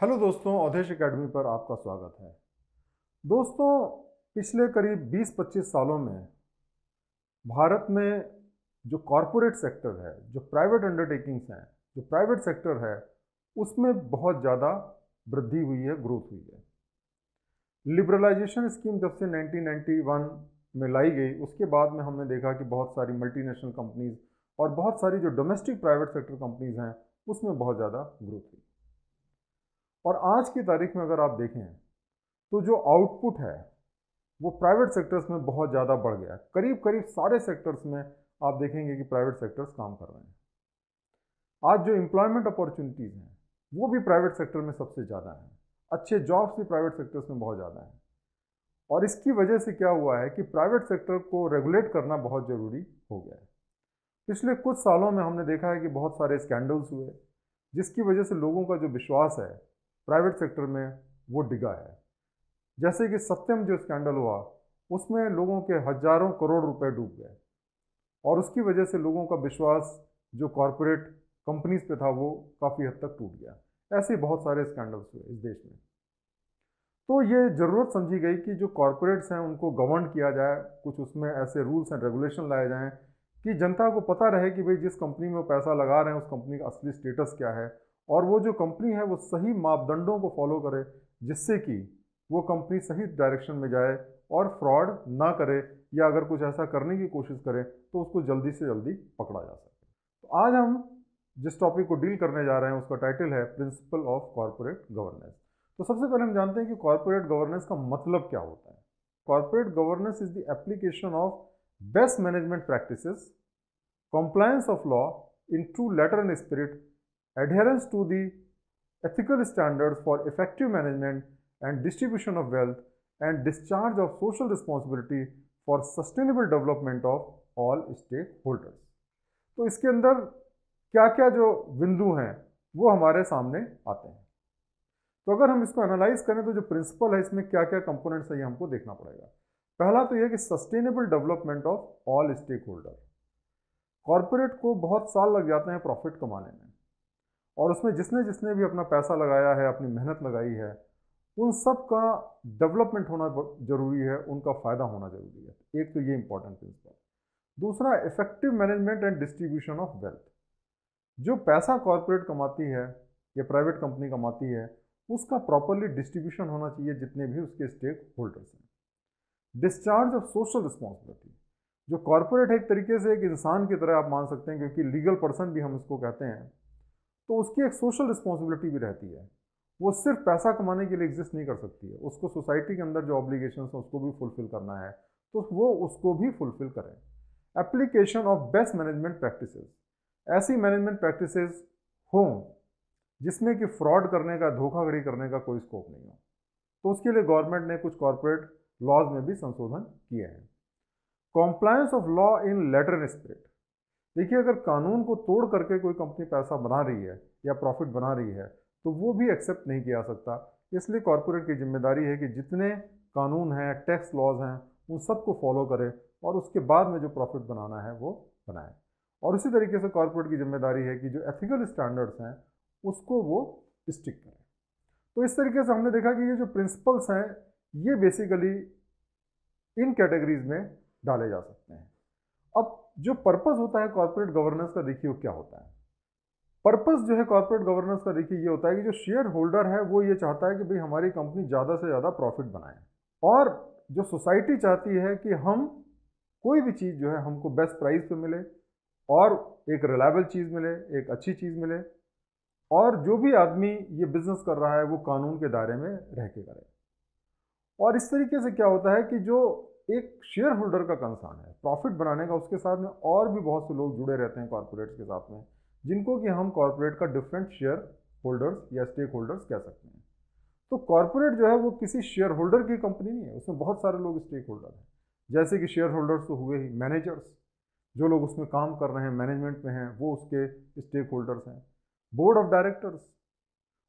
Hello दोस्तों, Awadhesh academy पर आपका स्वागत है। दोस्तों, पिछले करीब 20-25 सालों में भारत में जो कॉरपोरेट सेक्टर है, जो प्राइवेट अंडरटेकिंग्स हैं, जो प्राइवेट सेक्टर है, उसमें बहुत ज़्यादा वृद्धि हुई है, ग्रोथ हुई है। लिबरलाइजेशन स्कीम जब से 1991 में लाई गई, उसके बाद में हमने देखा कि बहुत सारी मल्टीनेशनल कंपनीज और बहुत सारी जो डोमेस्टिक प्राइवेट सेक्टर कंपनीज हैं, उसमें बहुत ज़्यादा ग्रोथ हुई। और आज की तारीख में अगर आप देखें तो जो आउटपुट है वो प्राइवेट सेक्टर्स में बहुत ज़्यादा बढ़ गया है। करीब करीब सारे सेक्टर्स में आप देखेंगे कि प्राइवेट सेक्टर्स काम कर रहे हैं। आज जो एम्प्लॉयमेंट अपॉर्चुनिटीज़ हैं वो भी प्राइवेट सेक्टर में सबसे ज़्यादा हैं। अच्छे जॉब्स भी प्राइवेट सेक्टर्स में बहुत ज़्यादा हैं। और इसकी वजह से क्या हुआ है कि प्राइवेट सेक्टर को रेगुलेट करना बहुत ज़रूरी हो गया है। पिछले कुछ सालों में हमने देखा है कि बहुत सारे स्कैंडल्स हुए, जिसकी वजह से लोगों का जो विश्वास है प्राइवेट सेक्टर में वो डिगा है। जैसे कि सत्यम जो स्कैंडल हुआ, उसमें लोगों के हजारों करोड़ रुपए डूब गए और उसकी वजह से लोगों का विश्वास जो कॉरपोरेट कंपनीज पे था वो काफ़ी हद तक टूट गया। ऐसे बहुत सारे स्कैंडल्स हुए इस देश में। तो ये ज़रूरत समझी गई कि जो कॉरपोरेट्स हैं उनको गवर्न किया जाए, कुछ उसमें ऐसे रूल्स एंड रेगुलेशन लाए जाएं कि जनता को पता रहे कि भाई जिस कंपनी में वो पैसा लगा रहे हैं उस कंपनी का असली स्टेटस क्या है, और वो जो कंपनी है वो सही मापदंडों को फॉलो करे, जिससे कि वो कंपनी सही डायरेक्शन में जाए और फ्रॉड ना करे, या अगर कुछ ऐसा करने की कोशिश करे तो उसको जल्दी से जल्दी पकड़ा जा सके। तो आज हम जिस टॉपिक को डील करने जा रहे हैं उसका टाइटल है प्रिंसिपल ऑफ कॉरपोरेट गवर्नेंस। तो सबसे पहले हम जानते हैं कि कॉरपोरेट गवर्नेंस का मतलब क्या होता है। Corporate governance is the application of best management practices, compliance of law in true letter and spirit, adherence to the ethical standards for effective management and distribution of wealth, and discharge of social responsibility for sustainable development of all stakeholders। तो इसके अंदर क्या क्या जो बिंदु हैं वो हमारे सामने आते हैं। तो अगर हम इसको एनालाइज करें तो जो प्रिंसिपल है इसमें क्या क्या कंपोनेंट्स है ये हमको देखना पड़ेगा। पहला तो यह कि sustainable development of all stakeholder. Corporate को बहुत साल लग जाते हैं प्रॉफिट कमाने में, और उसमें जिसने जिसने भी अपना पैसा लगाया है, अपनी मेहनत लगाई है, उन सब का डेवलपमेंट होना जरूरी है, उनका फ़ायदा होना जरूरी है। एक तो ये इंपॉर्टेंट प्रिंसिपल। दूसरा, effective management and distribution of wealth. जो पैसा कॉरपोरेट कमाती है या प्राइवेट कंपनी कमाती है उसका प्रॉपरली डिस्ट्रीब्यूशन होना चाहिए जितने भी उसके स्टेक होल्डर्स हैं। Discharge of social responsibility. जो कॉरपोरेट है एक तरीके से एक इंसान की तरह आप मान सकते हैं, क्योंकि लीगल पर्सन भी हम इसको कहते हैं, तो उसकी एक सोशल रिस्पॉन्सिबिलिटी भी रहती है। वो सिर्फ पैसा कमाने के लिए एग्जिस्ट नहीं कर सकती है, उसको सोसाइटी के अंदर जो ऑब्लिगेशंस हैं उसको भी फुलफिल करना है, तो वो उसको भी फुलफिल करें। Application of best management practices. ऐसी मैनेजमेंट प्रैक्टिसेस हों जिसमें कि फ्रॉड करने का, धोखाधड़ी करने का कोई स्कोप नहीं हो, तो उसके लिए गवर्नमेंट ने कुछ कॉरपोरेट लॉज में भी संशोधन किए हैं। Compliance of law in letter and spirit. देखिए, अगर कानून को तोड़ करके कोई कंपनी पैसा बना रही है या प्रॉफिट बना रही है तो वो भी एक्सेप्ट नहीं किया जा सकता। इसलिए कॉरपोरेट की जिम्मेदारी है कि जितने कानून हैं, टैक्स लॉज हैं, उन सबको फॉलो करे और उसके बाद में जो प्रॉफिट बनाना है वो बनाए। और उसी तरीके से कॉरपोरेट की जिम्मेदारी है कि जो एथिकल स्टैंडर्ड्स हैं उसको वो स्टिक करें। तो इस तरीके से हमने देखा कि ये जो प्रिंसिपल्स हैं ये बेसिकली इन कैटेगरीज में डाले जा सकते हैं। अब जो पर्पस होता है कॉर्पोरेट गवर्नेंस का, देखिए क्या होता है। पर्पस जो है कॉर्पोरेट गवर्नेंस का, देखिए ये होता है कि जो शेयर होल्डर है वो ये चाहता है कि भाई हमारी कंपनी ज़्यादा से ज़्यादा प्रॉफिट बनाए, और जो सोसाइटी चाहती है कि हम कोई भी चीज़ जो है हमको बेस्ट प्राइस पे मिले और एक रिलायबल चीज़ मिले, एक अच्छी चीज़ मिले, और जो भी आदमी ये बिजनेस कर रहा है वो कानून के दायरे में रह के करे। और इस तरीके से क्या होता है कि जो एक शेयर होल्डर का कंसर्न है प्रॉफिट बनाने का, उसके साथ में और भी बहुत से लोग जुड़े रहते हैं कॉर्पोरेट्स के साथ में, जिनको कि हम कॉर्पोरेट का डिफरेंट शेयर होल्डर्स या स्टेक होल्डर्स कह सकते हैं। तो कॉर्पोरेट जो है वो किसी शेयर होल्डर की कंपनी नहीं है, उसमें बहुत सारे लोग स्टेक होल्डर हैं। जैसे कि शेयर होल्डर्स तो हुए ही मैनेजर्स, जो लोग उसमें काम कर रहे हैं, मैनेजमेंट में हैं, वो उसके स्टेक होल्डर्स हैं। बोर्ड ऑफ डायरेक्टर्स,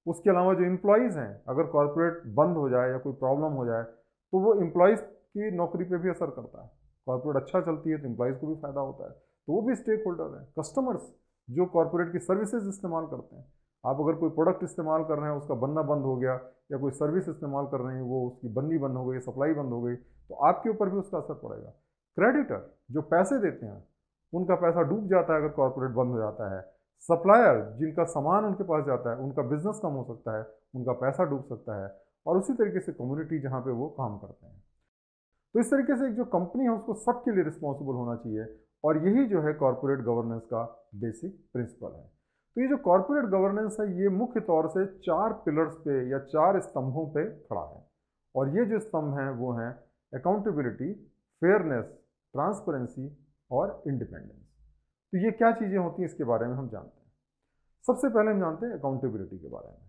उसके अलावा जो एम्प्लॉयज़ हैं, अगर कॉर्पोरेट बंद हो जाए या कोई प्रॉब्लम हो जाए तो वो एम्प्लॉयज़ की नौकरी पे भी असर करता है। कॉर्पोरेट अच्छा चलती है तो एम्प्लॉयज़ को भी फायदा होता है, तो वो भी स्टेक होल्डर हैं। कस्टमर्स जो कॉर्पोरेट की सर्विसेज इस्तेमाल करते हैं, आप अगर कोई प्रोडक्ट इस्तेमाल कर रहे हैं, उसका बनना बंद हो गया, या कोई सर्विस इस्तेमाल कर रहे हैं, वो उसकी बननी बंद हो गई, सप्लाई बंद हो गई, तो आपके ऊपर भी उसका असर पड़ेगा। क्रेडिटर जो पैसे देते हैं, उनका पैसा डूब जाता है अगर कॉर्पोरेट बंद हो जाता है। सप्लायर जिनका सामान उनके पास जाता है, उनका बिजनेस कम हो सकता है, उनका पैसा डूब सकता है। और उसी तरीके से कम्युनिटी जहाँ पे वो काम करते हैं। तो इस तरीके से एक जो कंपनी है उसको सबके लिए रिस्पॉन्सिबल होना चाहिए, और यही जो है कॉर्पोरेट गवर्नेंस का बेसिक प्रिंसिपल है। तो ये जो कॉर्पोरेट गवर्नेंस है, ये मुख्य तौर से 4 पिलर्स पे या 4 स्तंभों पे खड़ा है। और ये जो स्तंभ हैं वो हैं अकाउंटेबिलिटी, फेयरनेस, ट्रांसपेरेंसी और इंडिपेंडेंस। तो ये क्या चीज़ें होती हैं इसके बारे में हम जानते हैं। सबसे पहले हम जानते हैं अकाउंटेबिलिटी के बारे में।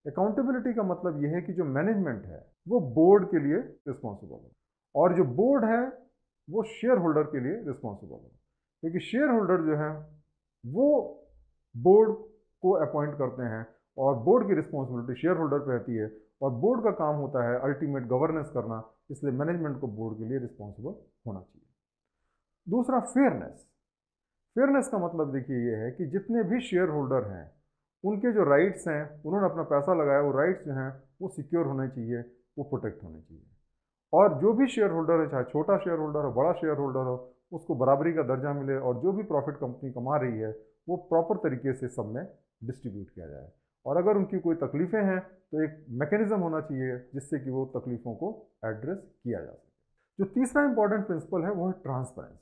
अकाउंटेबिलिटी का मतलब यह है कि जो मैनेजमेंट है वो बोर्ड के लिए रिस्पॉन्सिबल है, और जो बोर्ड है वो शेयर होल्डर के लिए रिस्पॉन्सिबल है, क्योंकि शेयर होल्डर जो है वो बोर्ड को अपॉइंट करते हैं, और बोर्ड की रिस्पॉन्सिबिलिटी शेयर होल्डर पे रहती है, और बोर्ड का काम होता है अल्टीमेट गवर्नेंस करना, इसलिए मैनेजमेंट को बोर्ड के लिए रिस्पॉन्सिबल होना चाहिए। दूसरा फेयरनेस। फेयरनेस का मतलब देखिए ये है कि जितने भी शेयर होल्डर हैं उनके जो राइट्स हैं, उन्होंने अपना पैसा लगाया, वो राइट्स जो हैं वो सिक्योर होने चाहिए, वो प्रोटेक्ट होने चाहिए। और जो भी शेयर होल्डर है, चाहे छोटा शेयर होल्डर हो, बड़ा शेयर होल्डर हो, उसको बराबरी का दर्जा मिले, और जो भी प्रॉफिट कंपनी कमा रही है वो प्रॉपर तरीके से सब में डिस्ट्रीब्यूट किया जाए। और अगर उनकी कोई तकलीफ़ें हैं तो एक मैकेनिज्म होना चाहिए जिससे कि वो तकलीफ़ों को एड्रेस किया जा सके। जो तीसरा इंपॉर्टेंट प्रिंसिपल है वो है ट्रांसपेरेंसी।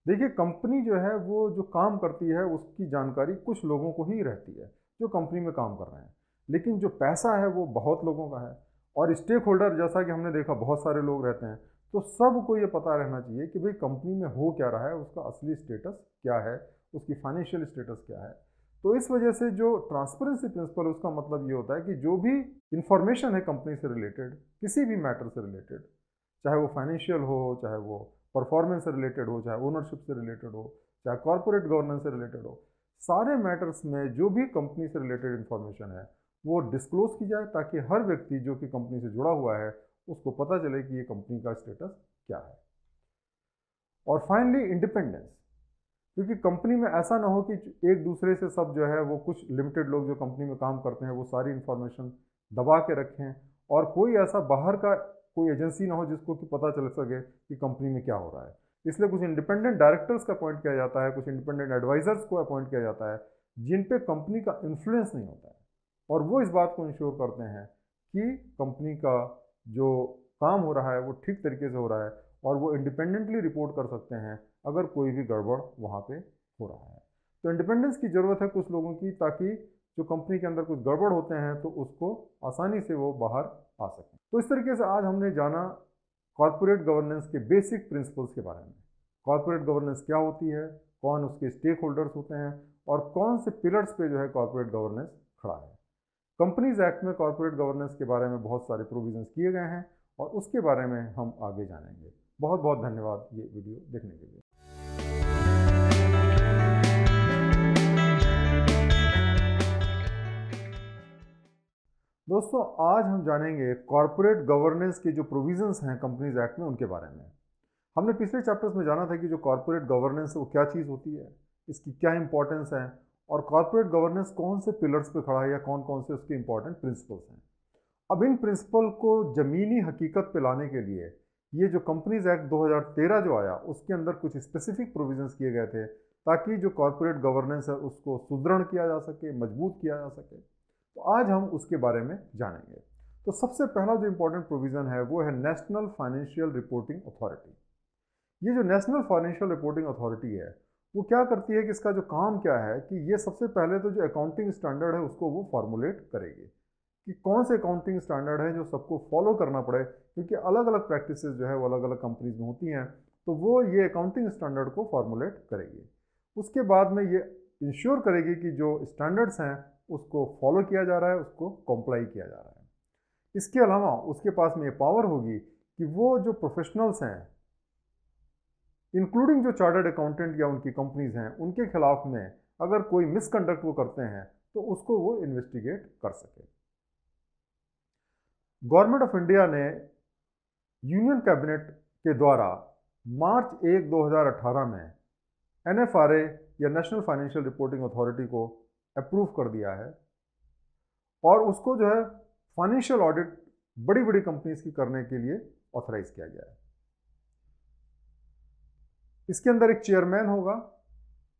देखिए, कंपनी जो है वो जो काम करती है उसकी जानकारी कुछ लोगों को ही रहती है जो कंपनी में काम कर रहे हैं, लेकिन जो पैसा है वो बहुत लोगों का है। और स्टेक होल्डर जैसा कि हमने देखा बहुत सारे लोग रहते हैं, तो सबको ये पता रहना चाहिए कि भाई कंपनी में हो क्या रहा है, उसका असली स्टेटस क्या है, उसकी फाइनेंशियल स्टेटस क्या है। तो इस वजह से जो ट्रांसपेरेंसी प्रिंसिपल है उसका मतलब ये होता है कि जो भी इंफॉर्मेशन है कंपनी से रिलेटेड, किसी भी मैटर से रिलेटेड, चाहे वो फाइनेंशियल हो, चाहे वो परफॉर्मेंस से रिलेटेड हो, चाहे ओनरशिप से रिलेटेड हो, चाहे कॉर्पोरेट गवर्नेंस से रिलेटेड हो, सारे मैटर्स में जो भी कंपनी से रिलेटेड इंफॉर्मेशन है वो डिस्क्लोज की जाए, ताकि हर व्यक्ति जो कि कंपनी से जुड़ा हुआ है उसको पता चले कि ये कंपनी का स्टेटस क्या है। और फाइनली इंडिपेंडेंस, क्योंकि कंपनी में ऐसा ना हो कि एक दूसरे से सब जो है वो कुछ लिमिटेड लोग जो कंपनी में काम करते हैं वो सारी इंफॉर्मेशन दबा के रखें, और कोई ऐसा बाहर का कोई एजेंसी ना हो जिसको कि पता चल सके कि कंपनी में क्या हो रहा है। इसलिए कुछ इंडिपेंडेंट डायरेक्टर्स का अपॉइंट किया जाता है, कुछ इंडिपेंडेंट एडवाइजर्स को अपॉइंट किया जाता है, जिन पे कंपनी का इन्फ्लुएंस नहीं होता है, और वो इस बात को इंश्योर करते हैं कि कंपनी का जो काम हो रहा है वो ठीक तरीके से हो रहा है, और वो इंडिपेंडेंटली रिपोर्ट कर सकते हैं अगर कोई भी गड़बड़ वहाँ पे हो रहा है। तो इंडिपेंडेंस की ज़रूरत है कुछ लोगों की, ताकि जो कंपनी के अंदर कुछ गड़बड़ होते हैं तो उसको आसानी से वो बाहर आ सकें। तो इस तरीके से आज हमने जाना कॉर्पोरेट गवर्नेंस के बेसिक प्रिंसिपल्स के बारे में। कॉर्पोरेट गवर्नेंस क्या होती है, कौन उसके स्टेक होल्डर्स होते हैं, और कौन से पिलर्स पे जो है कॉर्पोरेट गवर्नेंस खड़ा है। कंपनीज एक्ट में कॉर्पोरेट गवर्नेंस के बारे में बहुत सारे प्रोविजंस किए गए हैं, और उसके बारे में हम आगे जानेंगे। बहुत बहुत धन्यवाद ये वीडियो देखने के लिए। दोस्तों, आज हम जानेंगे कॉर्पोरेट गवर्नेंस के जो प्रोविजंस हैं कंपनीज एक्ट में उनके बारे में। हमने पिछले चैप्टर्स में जाना था कि जो कॉर्पोरेट गवर्नेंस है वो क्या चीज़ होती है, इसकी क्या इंपॉर्टेंस है, और कॉर्पोरेट गवर्नेंस कौन से पिलर्स पे खड़ा है या कौन कौन से उसके इंपॉर्टेंट प्रिंसिपल्स हैं। अब इन प्रिंसिपल को ज़मीनी हकीकत पे लाने के लिए ये जो कंपनीज एक्ट 2013 जो आया उसके अंदर कुछ स्पेसिफिक प्रोविजंस किए गए थे, ताकि जो कॉर्पोरेट गवर्नेंस है उसको सुदृढ़ किया जा सके, मजबूत किया जा सके। तो आज हम उसके बारे में जानेंगे। तो सबसे पहला जो इंपॉर्टेंट प्रोविज़न है वो है नेशनल फाइनेंशियल रिपोर्टिंग अथॉरिटी। ये जो नेशनल फाइनेंशियल रिपोर्टिंग अथॉरिटी है वो क्या करती है कि इसका जो काम क्या है कि ये सबसे पहले तो जो अकाउंटिंग स्टैंडर्ड है उसको वो फॉर्मुलेट करेगी कि कौन से अकाउंटिंग स्टैंडर्ड है जो सबको फॉलो करना पड़े, क्योंकि अलग अलग प्रैक्टिसेस जो है वो अलग अलग कंपनीज में होती हैं। तो वो ये अकाउंटिंग स्टैंडर्ड को फॉर्मुलेट करेगी। उसके बाद में ये इंश्योर करेगी कि जो स्टैंडर्ड्स हैं उसको फॉलो किया जा रहा है, उसको कॉम्प्लाई किया जा रहा है। इसके अलावा उसके पास में ये पावर होगी कि वो जो प्रोफेशनल्स हैं, इंक्लूडिंग जो चार्टर्ड अकाउंटेंट या उनकी कंपनीज हैं, उनके खिलाफ में अगर कोई मिसकंडक्ट वो करते हैं तो उसको वो इन्वेस्टिगेट कर सके। गवर्नमेंट ऑफ इंडिया ने यूनियन कैबिनेट के द्वारा मार्च 1, 2018 में NFRA या नेशनल फाइनेंशियल रिपोर्टिंग अथॉरिटी को अप्रूव कर दिया है, और उसको जो है फाइनेंशियल ऑडिट बड़ी बड़ी कंपनीज की करने के लिए ऑथराइज किया गया है। इसके अंदर एक चेयरमैन होगा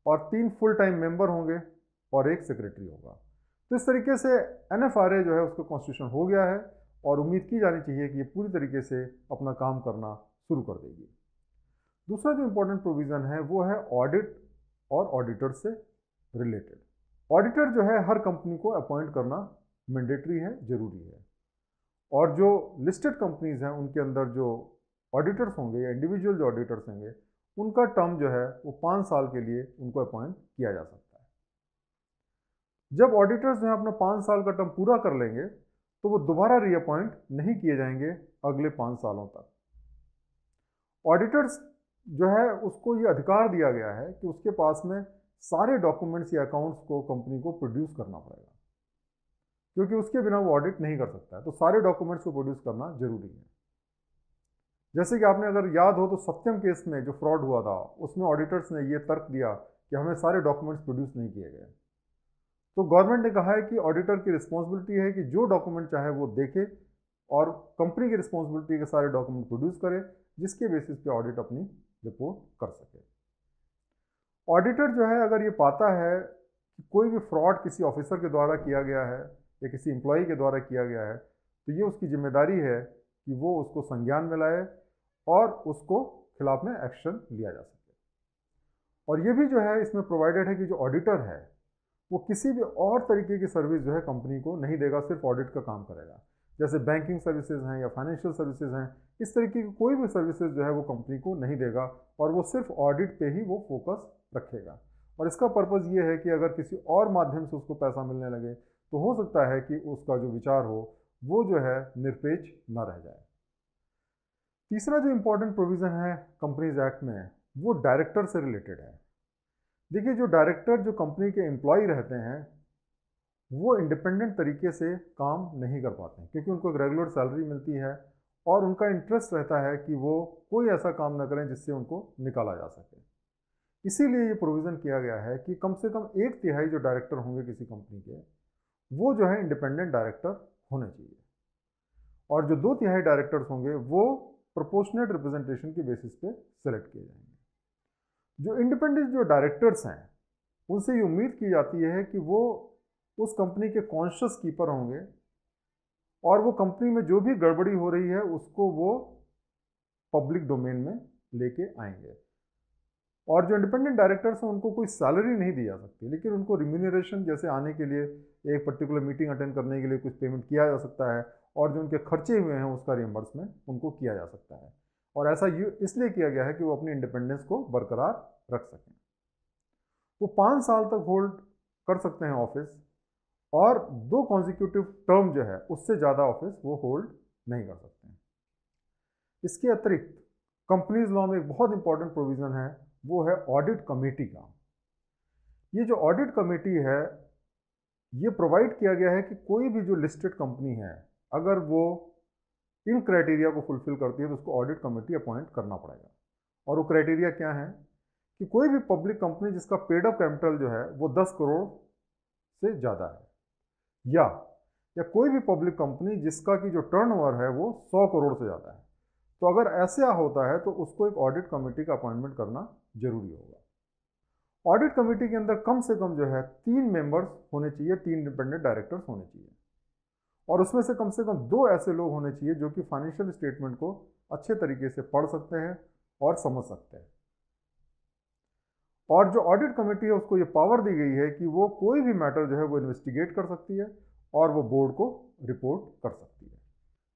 और 3 फुल टाइम मेंबर होंगे और एक सेक्रेटरी होगा। तो इस तरीके से NFRA जो है उसका कॉन्स्टिट्यूशन हो गया है और उम्मीद की जानी चाहिए कि ये पूरी तरीके से अपना काम करना शुरू कर देगी। दूसरा जो इंपॉर्टेंट प्रोविज़न है वो है ऑडिट और ऑडिटर से रिलेटेड। ऑडिटर जो है हर कंपनी को अपॉइंट करना मैंडेटरी है, ज़रूरी है। और जो लिस्टेड कंपनीज हैं उनके अंदर जो ऑडिटर्स होंगे या इंडिविजुअल जो ऑडिटर्स होंगे उनका टर्म जो है वो 5 साल के लिए उनको अपॉइंट किया जा सकता है। जब ऑडिटर्स जो है अपना 5 साल का टर्म पूरा कर लेंगे तो वो दोबारा रीअपॉइंट नहीं किए जाएंगे अगले 5 सालों तक। ऑडिटर्स जो है उसको ये अधिकार दिया गया है कि उसके पास में सारे डॉक्यूमेंट्स या अकाउंट्स को कंपनी को प्रोड्यूस करना पड़ेगा, क्योंकि उसके बिना वो ऑडिट नहीं कर सकता है। तो सारे डॉक्यूमेंट्स को प्रोड्यूस करना जरूरी है। जैसे कि आपने अगर याद हो तो सत्यम केस में जो फ्रॉड हुआ था उसमें ऑडिटर्स ने ये तर्क दिया कि हमें सारे डॉक्यूमेंट्स प्रोड्यूस नहीं किए गए। तो गवर्नमेंट ने कहा है कि ऑडिटर की रिस्पॉन्सिबिलिटी है कि जो डॉक्यूमेंट चाहे वो देखे और कंपनी की रिस्पॉन्सिबिलिटी के सारे डॉक्यूमेंट प्रोड्यूस करे, जिसके बेसिस पे ऑडिट अपनी रिपोर्ट कर सके। ऑडिटर जो है अगर ये पाता है कि कोई भी फ्रॉड किसी ऑफिसर के द्वारा किया गया है या किसी एम्प्लॉई के द्वारा किया गया है तो ये उसकी जिम्मेदारी है कि वो उसको संज्ञान में लाए और उसको खिलाफ में एक्शन लिया जा सके। और ये भी जो है इसमें प्रोवाइडेड है कि जो ऑडिटर है वो किसी भी और तरीके की सर्विस जो है कंपनी को नहीं देगा, सिर्फ ऑडिट का काम करेगा। जैसे बैंकिंग सर्विसेज हैं या फाइनेंशियल सर्विसेज हैं, इस तरीके की कोई भी सर्विसेज जो है वो कंपनी को नहीं देगा और वो सिर्फ ऑडिट पे ही वो फोकस रखेगा। और इसका पर्पज़ ये है कि अगर किसी और माध्यम से उसको पैसा मिलने लगे तो हो सकता है कि उसका जो विचार हो वो जो है निरपेक्ष न रह जाए। तीसरा जो इंपॉर्टेंट प्रोविज़न है कंपनीज एक्ट में वो डायरेक्टर से रिलेटेड है। देखिए, जो डायरेक्टर जो कंपनी के एम्प्लॉय रहते हैं वो इंडिपेंडेंट तरीके से काम नहीं कर पाते हैं, क्योंकि उनको एक रेगुलर सैलरी मिलती है और उनका इंटरेस्ट रहता है कि वो कोई ऐसा काम ना करें जिससे उनको निकाला जा सके। इसीलिए ये प्रोविज़न किया गया है कि कम से कम 1/3 जो डायरेक्टर होंगे किसी कंपनी के वो जो है इंडिपेंडेंट डायरेक्टर होने चाहिए और जो 2/3 डायरेक्टर्स होंगे वो प्रोपोर्शनेट रिप्रेजेंटेशन की बेसिस पे सेलेक्ट किए जाएंगे। जो इंडिपेंडेंट जो डायरेक्टर्स हैं उनसे ये उम्मीद की जाती है कि वो उस कंपनी के कॉन्शियस कीपर होंगे और वो कंपनी में जो भी गड़बड़ी हो रही है उसको वो पब्लिक डोमेन में लेके आएंगे। और जो इंडिपेंडेंट डायरेक्टर्स हैं उनको कोई सैलरी नहीं दी जा सकती, लेकिन उनको रिम्यूनरेशन जैसे आने के लिए एक पर्टिकुलर मीटिंग अटेंड करने के लिए कुछ पेमेंट किया जा सकता है और जो उनके खर्चे हुए हैं उसका रिएम्बर्समेंट उनको किया जा सकता है। और ऐसा इसलिए किया गया है कि वो अपनी इंडिपेंडेंस को बरकरार रख सकें। वो 5 साल तक होल्ड कर सकते हैं ऑफिस और 2 कॉन्जिक्यूटिव टर्म जो है उससे ज़्यादा ऑफिस वो होल्ड नहीं कर सकते हैं। इसके अतिरिक्त कंपनीज लॉ में एक बहुत इंपॉर्टेंट प्रोविज़न है, वो है ऑडिट कमेटी का। ये जो ऑडिट कमेटी है ये प्रोवाइड किया गया है कि कोई भी जो लिस्टेड कंपनी है अगर वो इन क्राइटेरिया को फुलफिल करती है तो उसको ऑडिट कमेटी अपॉइंट करना पड़ेगा। और वो क्राइटेरिया क्या है कि कोई भी पब्लिक कंपनी जिसका पेड अप कैपिटल जो है वो 10 करोड़ से ज़्यादा है या कोई भी पब्लिक कंपनी जिसका की जो टर्नओवर है वो 100 करोड़ से ज़्यादा है। तो अगर ऐसा होता है तो उसको एक ऑडिट कमेटी का अपॉइंटमेंट करना जरूरी होगा। ऑडिट कमेटी के अंदर कम से कम जो है 3 मेंबर्स होने चाहिए, 3 इंडिपेंडेंट डायरेक्टर्स होने चाहिए और उसमें से कम 2 ऐसे लोग होने चाहिए जो कि फाइनेंशियल स्टेटमेंट को अच्छे तरीके से पढ़ सकते हैं और समझ सकते हैं। और जो ऑडिट कमेटी है उसको ये पावर दी गई है कि वो कोई भी मैटर जो है वो इन्वेस्टिगेट कर सकती है और वो बोर्ड को रिपोर्ट कर सकती है।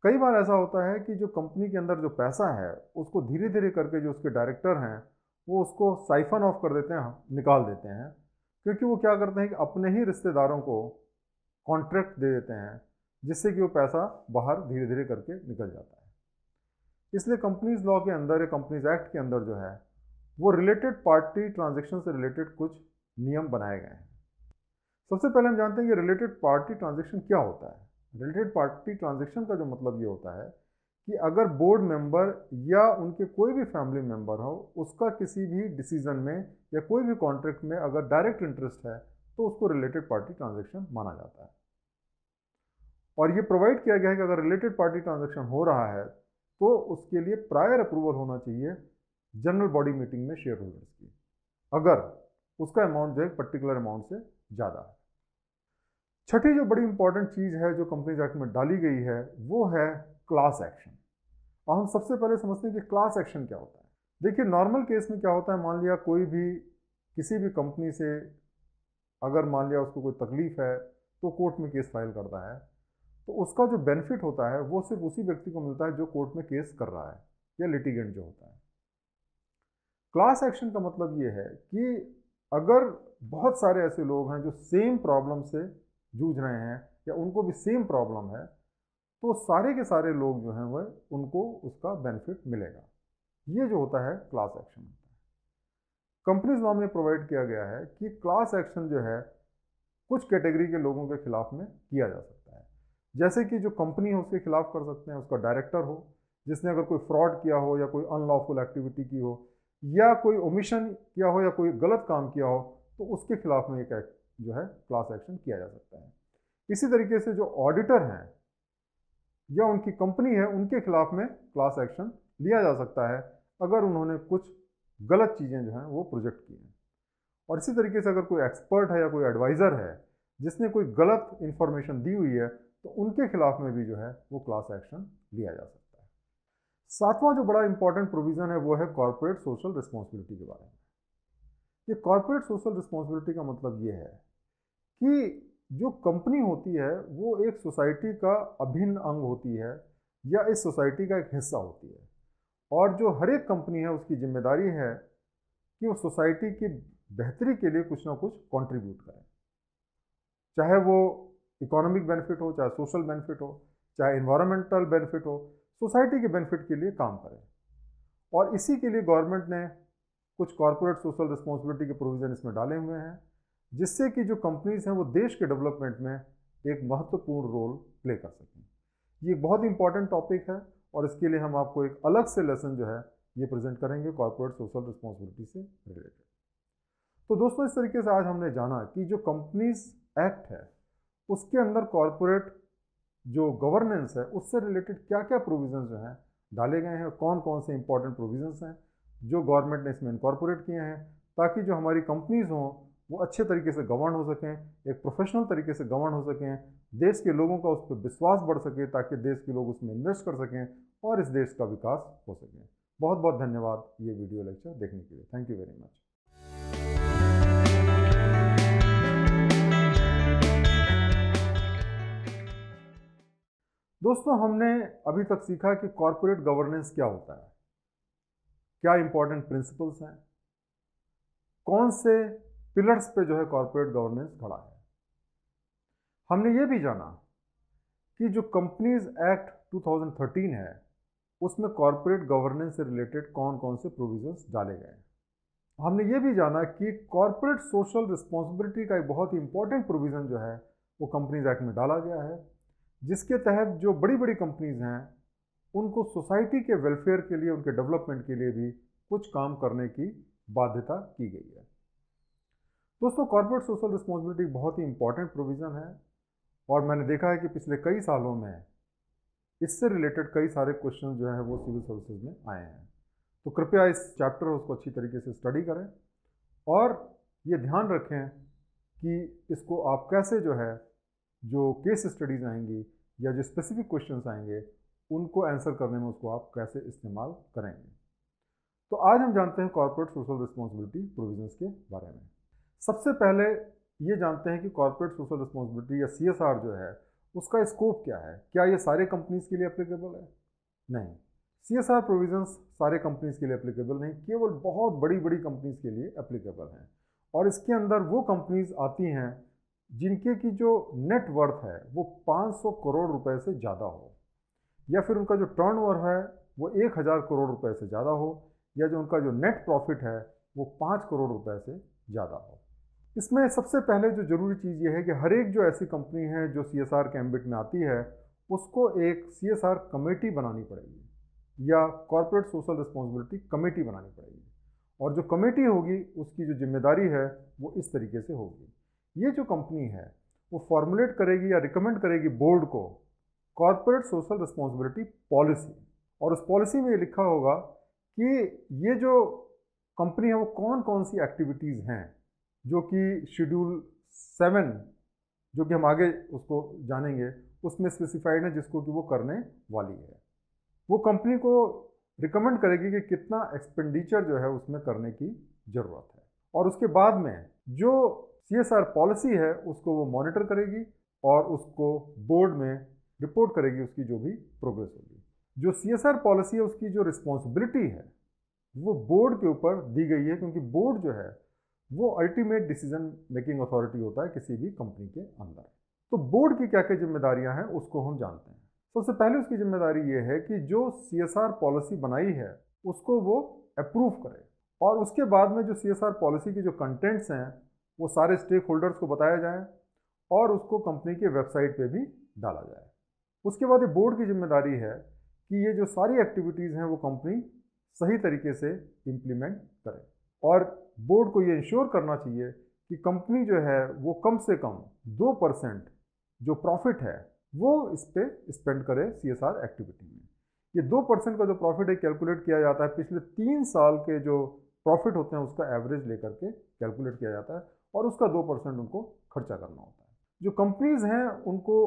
कई बार ऐसा होता है कि जो कंपनी के अंदर जो पैसा है उसको धीरे धीरे करके जो उसके डायरेक्टर हैं वो उसको साइफन ऑफ कर देते हैं, निकाल देते हैं, क्योंकि वो क्या करते हैं कि अपने ही रिश्तेदारों को कॉन्ट्रैक्ट दे देते हैं जिससे कि वो पैसा बाहर धीरे धीरे करके निकल जाता है। इसलिए कंपनीज लॉ के अंदर या कंपनीज एक्ट के अंदर जो है वो रिलेटेड पार्टी ट्रांजैक्शन से रिलेटेड कुछ नियम बनाए गए हैं। सबसे पहले हम जानते हैं कि रिलेटेड पार्टी ट्रांजैक्शन क्या होता है। रिलेटेड पार्टी ट्रांजैक्शन का जो मतलब ये होता है कि अगर बोर्ड मेंबर या उनके कोई भी फैमिली मेंबर हो उसका किसी भी डिसीजन में या कोई भी कॉन्ट्रैक्ट में अगर डायरेक्ट इंटरेस्ट है तो उसको रिलेटेड पार्टी ट्रांजैक्शन माना जाता है। और ये प्रोवाइड किया गया है कि अगर रिलेटेड पार्टी ट्रांजैक्शन हो रहा है तो उसके लिए प्रायर अप्रूवल होना चाहिए जनरल बॉडी मीटिंग में शेयर होल्डर्स की, अगर उसका अमाउंट जो है पर्टिकुलर अमाउंट से ज़्यादा है। छठी जो बड़ी इंपॉर्टेंट चीज़ है जो कंपनीज एक्ट में डाली गई है वो है क्लास एक्शन। और हम सबसे पहले समझते हैं कि क्लास एक्शन क्या होता है। देखिए नॉर्मल केस में क्या होता है, मान लिया कोई भी किसी भी कंपनी से अगर मान लिया उसको कोई तकलीफ है तो कोर्ट में केस फाइल करता है, तो उसका जो बेनिफिट होता है वो सिर्फ उसी व्यक्ति को मिलता है जो कोर्ट में केस कर रहा है या लिटिगेंट जो होता है। क्लास एक्शन का मतलब ये है कि अगर बहुत सारे ऐसे लोग हैं जो सेम प्रॉब्लम से जूझ रहे हैं या उनको भी सेम प्रॉब्लम है, तो सारे के सारे लोग जो हैं वह उनको उसका बेनिफिट मिलेगा। ये जो होता है क्लास एक्शन होता है। कंपनीज लॉ में प्रोवाइड किया गया है कि क्लास एक्शन जो है कुछ कैटेगरी के लोगों के खिलाफ में किया जा सकता है। जैसे कि जो कंपनी है उसके खिलाफ कर सकते हैं, उसका डायरेक्टर हो जिसने अगर कोई फ्रॉड किया हो या कोई अनलॉफुल एक्टिविटी की हो या कोई ओमिशन किया हो या कोई गलत काम किया हो, तो उसके खिलाफ में एक जो है क्लास एक्शन किया जा सकता है। इसी तरीके से जो ऑडिटर हैं या उनकी कंपनी है उनके खिलाफ में क्लास एक्शन लिया जा सकता है अगर उन्होंने कुछ गलत चीज़ें जो हैं वो प्रोजेक्ट की हैं। और इसी तरीके से अगर कोई एक्सपर्ट है या कोई एडवाइज़र है जिसने कोई गलत इंफॉर्मेशन दी हुई है तो उनके खिलाफ में भी जो है वो क्लास एक्शन लिया जा सकता है। सातवां जो बड़ा इंपॉर्टेंट प्रोविज़न है वो है कॉर्पोरेट सोशल रिस्पॉन्सिबिलिटी के बारे में। ये कॉर्पोरेट सोशल रिस्पॉन्सिबिलिटी का मतलब ये है कि जो कंपनी होती है वो एक सोसाइटी का अभिन्न अंग होती है या इस सोसाइटी का एक हिस्सा होती है, और जो हर एक कंपनी है उसकी जिम्मेदारी है कि वो सोसाइटी की बेहतरी के लिए कुछ ना कुछ कंट्रीब्यूट करें, चाहे वो इकोनॉमिक बेनिफिट हो, चाहे सोशल बेनिफिट हो, चाहे इन्वायरमेंटल बेनिफिट हो, सोसाइटी के बेनिफिट के लिए काम करें। और इसी के लिए गवर्नमेंट ने कुछ कॉर्पोरेट सोशल रिस्पॉन्सिबिलिटी के प्रोविज़न इसमें डाले हुए हैं, जिससे कि जो कंपनीज हैं वो देश के डेवलपमेंट में एक महत्वपूर्ण रोल प्ले कर सकें। ये एक बहुत इंपॉर्टेंट टॉपिक है और इसके लिए हम आपको एक अलग से लेसन जो है ये प्रेजेंट करेंगे कॉर्पोरेट सोशल रिस्पॉन्सिबिलिटी से रिलेटेड। तो दोस्तों इस तरीके से आज हमने जाना कि जो कंपनीज एक्ट है उसके अंदर कॉर्पोरेट जो गवर्नेंस है उससे रिलेटेड क्या क्या प्रोविजंस जो हैं डाले गए हैं और कौन कौन से इंपॉर्टेंट प्रोविजंस हैं जो गवर्नमेंट ने इसमें इनकॉर्पोरेट किए हैं, ताकि जो हमारी कंपनीज हों वो अच्छे तरीके से गवर्न हो सकें, एक प्रोफेशनल तरीके से गवर्न हो सकें, देश के लोगों का उस पर विश्वास बढ़ सके ताकि देश के लोग उसमें इन्वेस्ट कर सकें और इस देश का विकास हो सके। बहुत बहुत धन्यवाद ये वीडियो लेक्चर देखने के लिए। Thank you very much. दोस्तों हमने अभी तक सीखा कि कॉर्पोरेट गवर्नेंस क्या होता है, क्या इंपॉर्टेंट प्रिंसिपल्स हैं, कौन से पिलर्स पे जो है कॉर्पोरेट गवर्नेंस खड़ा है। हमने ये भी जाना कि जो कंपनीज एक्ट 2013 है उसमें कॉर्पोरेट गवर्नेंस से रिलेटेड कौन कौन से प्रोविजंस डाले गए हैं। हमने ये भी जाना कि कॉर्पोरेट सोशल रिस्पॉन्सिबिलिटी का एक बहुत ही इंपॉर्टेंट प्रोविज़न जो है वो कंपनीज एक्ट में डाला गया है, जिसके तहत जो बड़ी बड़ी कंपनीज हैं उनको सोसाइटी के वेलफेयर के लिए, उनके डेवलपमेंट के लिए भी कुछ काम करने की बाध्यता की गई है। दोस्तों कॉर्पोरेट सोशल रिस्पॉन्सिबिलिटी बहुत ही इंपॉर्टेंट प्रोविज़न है और मैंने देखा है कि पिछले कई सालों में इससे रिलेटेड कई सारे क्वेश्चन जो है वो सिविल सर्विसेज में आए हैं। तो कृपया इस चैप्टर उसको अच्छी तरीके से स्टडी करें और ये ध्यान रखें कि इसको आप कैसे जो है जो केस स्टडीज़ आएंगी या जो स्पेसिफिक क्वेश्चंस आएंगे उनको आंसर करने में उसको आप कैसे इस्तेमाल करेंगे। तो आज हम जानते हैं कॉर्पोरेट सोशल रिस्पॉन्सिबिलिटी प्रोविजंस के बारे में। सबसे पहले ये जानते हैं कि कॉर्पोरेट सोशल रिस्पॉन्सिबिलिटी या CSR जो है उसका स्कोप क्या है। क्या ये सारे कंपनीज के लिए एप्लीकेबल है? नहीं, CSR प्रोविजंस सारे कंपनीज के लिए एप्लीकेबल नहीं, केवल बहुत बड़ी बड़ी कंपनीज के लिए एप्लीकेबल हैं। और इसके अंदर वो कंपनीज आती हैं जिनके की जो नेट वर्थ है वो 500 करोड़ रुपए से ज़्यादा हो, या फिर उनका जो टर्नओवर है वो 1000 करोड़ रुपए से ज़्यादा हो, या जो उनका जो नेट प्रॉफिट है वो 5 करोड़ रुपए से ज़्यादा हो। इसमें सबसे पहले जो ज़रूरी चीज़ ये है कि हर एक जो ऐसी कंपनी है जो CSR के एम्बिट में आती है उसको एक CSR कमेटी बनानी पड़ेगी या कॉर्पोरेट सोशल रिस्पॉन्सिबिलिटी कमेटी बनानी पड़ेगी, और जो कमेटी होगी उसकी जो जिम्मेदारी है वो इस तरीके से होगी। ये जो कंपनी है वो फॉर्मुलेट करेगी या रिकमेंड करेगी बोर्ड को कॉर्पोरेट सोशल रिस्पॉन्सिबिलिटी पॉलिसी, और उस पॉलिसी में ये लिखा होगा कि ये जो कंपनी है वो कौन कौन सी एक्टिविटीज़ हैं जो कि शेड्यूल 7, जो कि हम आगे उसको जानेंगे, उसमें स्पेसिफाइड है जिसको कि वो करने वाली है। वो कंपनी को रिकमेंड करेगी कि कितना एक्सपेंडिचर जो है उसमें करने की ज़रूरत है, और उसके बाद में जो CSR पॉलिसी है उसको वो मॉनिटर करेगी और उसको बोर्ड में रिपोर्ट करेगी, उसकी जो भी प्रोग्रेस होगी। जो CSR पॉलिसी है उसकी जो रिस्पॉन्सिबिलिटी है वो बोर्ड के ऊपर दी गई है, क्योंकि बोर्ड जो है वो अल्टीमेट डिसीजन मेकिंग अथॉरिटी होता है किसी भी कंपनी के अंदर। तो बोर्ड की क्या क्या जिम्मेदारियां हैं उसको हम जानते हैं। सबसे पहले उसकी जिम्मेदारी ये है कि जो CSR पॉलिसी बनाई है उसको वो अप्रूव करे, और उसके बाद में जो CSR पॉलिसी के जो कंटेंट्स हैं वो सारे स्टेक होल्डर्स को बताया जाए और उसको कंपनी के वेबसाइट पे भी डाला जाए। उसके बाद ये बोर्ड की जिम्मेदारी है कि ये जो सारी एक्टिविटीज़ हैं वो कंपनी सही तरीके से इम्प्लीमेंट करे, और बोर्ड को ये इंश्योर करना चाहिए कि कंपनी जो है वो कम से कम 2% जो प्रॉफिट है वो इस पे स्पेंड करे CSR एक्टिविटी में। ये 2% का जो प्रॉफिट है कैलकुलेट किया जाता है पिछले 3 साल के जो प्रॉफिट होते हैं उसका एवरेज लेकर के कैलकुलेट किया जाता है, और उसका 2% उनको खर्चा करना होता है। जो कंपनीज़ हैं उनको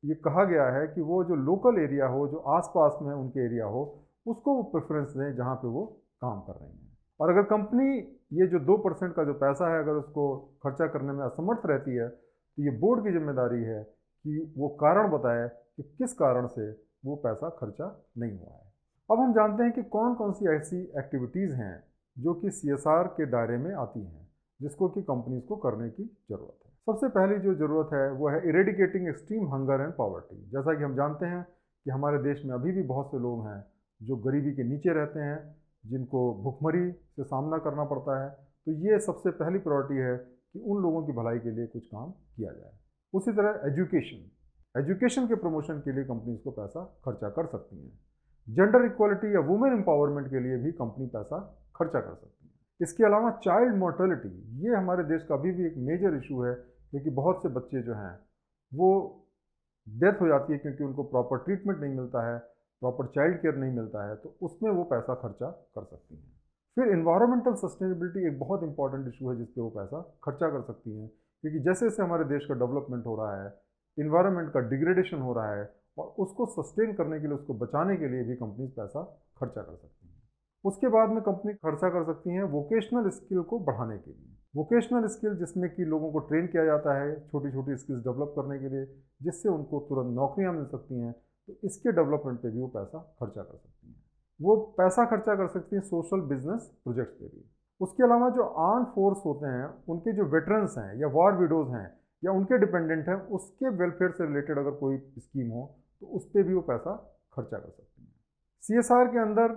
ये कहा गया है कि वो जो लोकल एरिया हो, जो आसपास में उनके एरिया हो, उसको वो प्रेफरेंस दें जहाँ पे वो काम कर रही हैं। और अगर कंपनी ये जो 2% का जो पैसा है अगर उसको खर्चा करने में असमर्थ रहती है तो ये बोर्ड की जिम्मेदारी है कि वो कारण बताए कि किस कारण से वो पैसा खर्चा नहीं हुआ है। अब हम जानते हैं कि कौन कौन सी ऐसी एक्टिविटीज़ हैं जो कि CSR के दायरे में आती हैं जिसको कि कंपनीज को करने की ज़रूरत है। सबसे पहली जो ज़रूरत है वो है eradicating extreme hunger and poverty. जैसा कि हम जानते हैं कि हमारे देश में अभी भी बहुत से लोग हैं जो गरीबी के नीचे रहते हैं, जिनको भुखमरी से सामना करना पड़ता है। तो ये सबसे पहली प्रायोरिटी है कि उन लोगों की भलाई के लिए कुछ काम किया जाए। उसी तरह एजुकेशन के प्रमोशन के लिए कंपनीज को पैसा खर्चा कर सकती हैं। जेंडर इक्वालिटी या वुमेन एम्पावरमेंट के लिए भी कंपनी पैसा खर्चा कर सकती है। इसके अलावा चाइल्ड मोर्टेलिटी, ये हमारे देश का अभी भी एक मेजर इशू है, क्योंकि बहुत से बच्चे जो हैं वो डेथ हो जाती है क्योंकि उनको प्रॉपर ट्रीटमेंट नहीं मिलता है, प्रॉपर चाइल्ड केयर नहीं मिलता है, तो उसमें वो पैसा खर्चा कर सकती हैं। फिर इन्वायरमेंटल सस्टेनेबिलिटी एक बहुत इंपॉर्टेंट इशू है जिस पे वो पैसा खर्चा कर सकती हैं, क्योंकि जैसे जैसे हमारे देश का डेवलपमेंट हो रहा है, इन्वायरमेंट का डिग्रेडेशन हो रहा है, और उसको सस्टेन करने के लिए, उसको बचाने के लिए भी कंपनीज पैसा खर्चा कर सकती हैं। उसके बाद में कंपनी खर्चा कर सकती हैं वोकेशनल स्किल को बढ़ाने के लिए। वोकेशनल स्किल जिसमें कि लोगों को ट्रेन किया जाता है छोटी छोटी स्किल्स डेवलप करने के लिए, जिससे उनको तुरंत नौकरियां मिल सकती हैं, तो इसके डेवलपमेंट पे भी वो पैसा खर्चा कर सकती हैं। वो पैसा खर्चा कर सकती हैं सोशल बिजनेस प्रोजेक्ट्स पे भी। उसके अलावा जो आर्म फोर्स होते हैं, उनके जो वेटरन्स हैं या वॉर विडोज़ हैं या उनके डिपेंडेंट हैं, उसके वेलफेयर से रिलेटेड अगर कोई स्कीम हो तो उस पर भी वो पैसा खर्चा कर सकती हैं। CSR के अंदर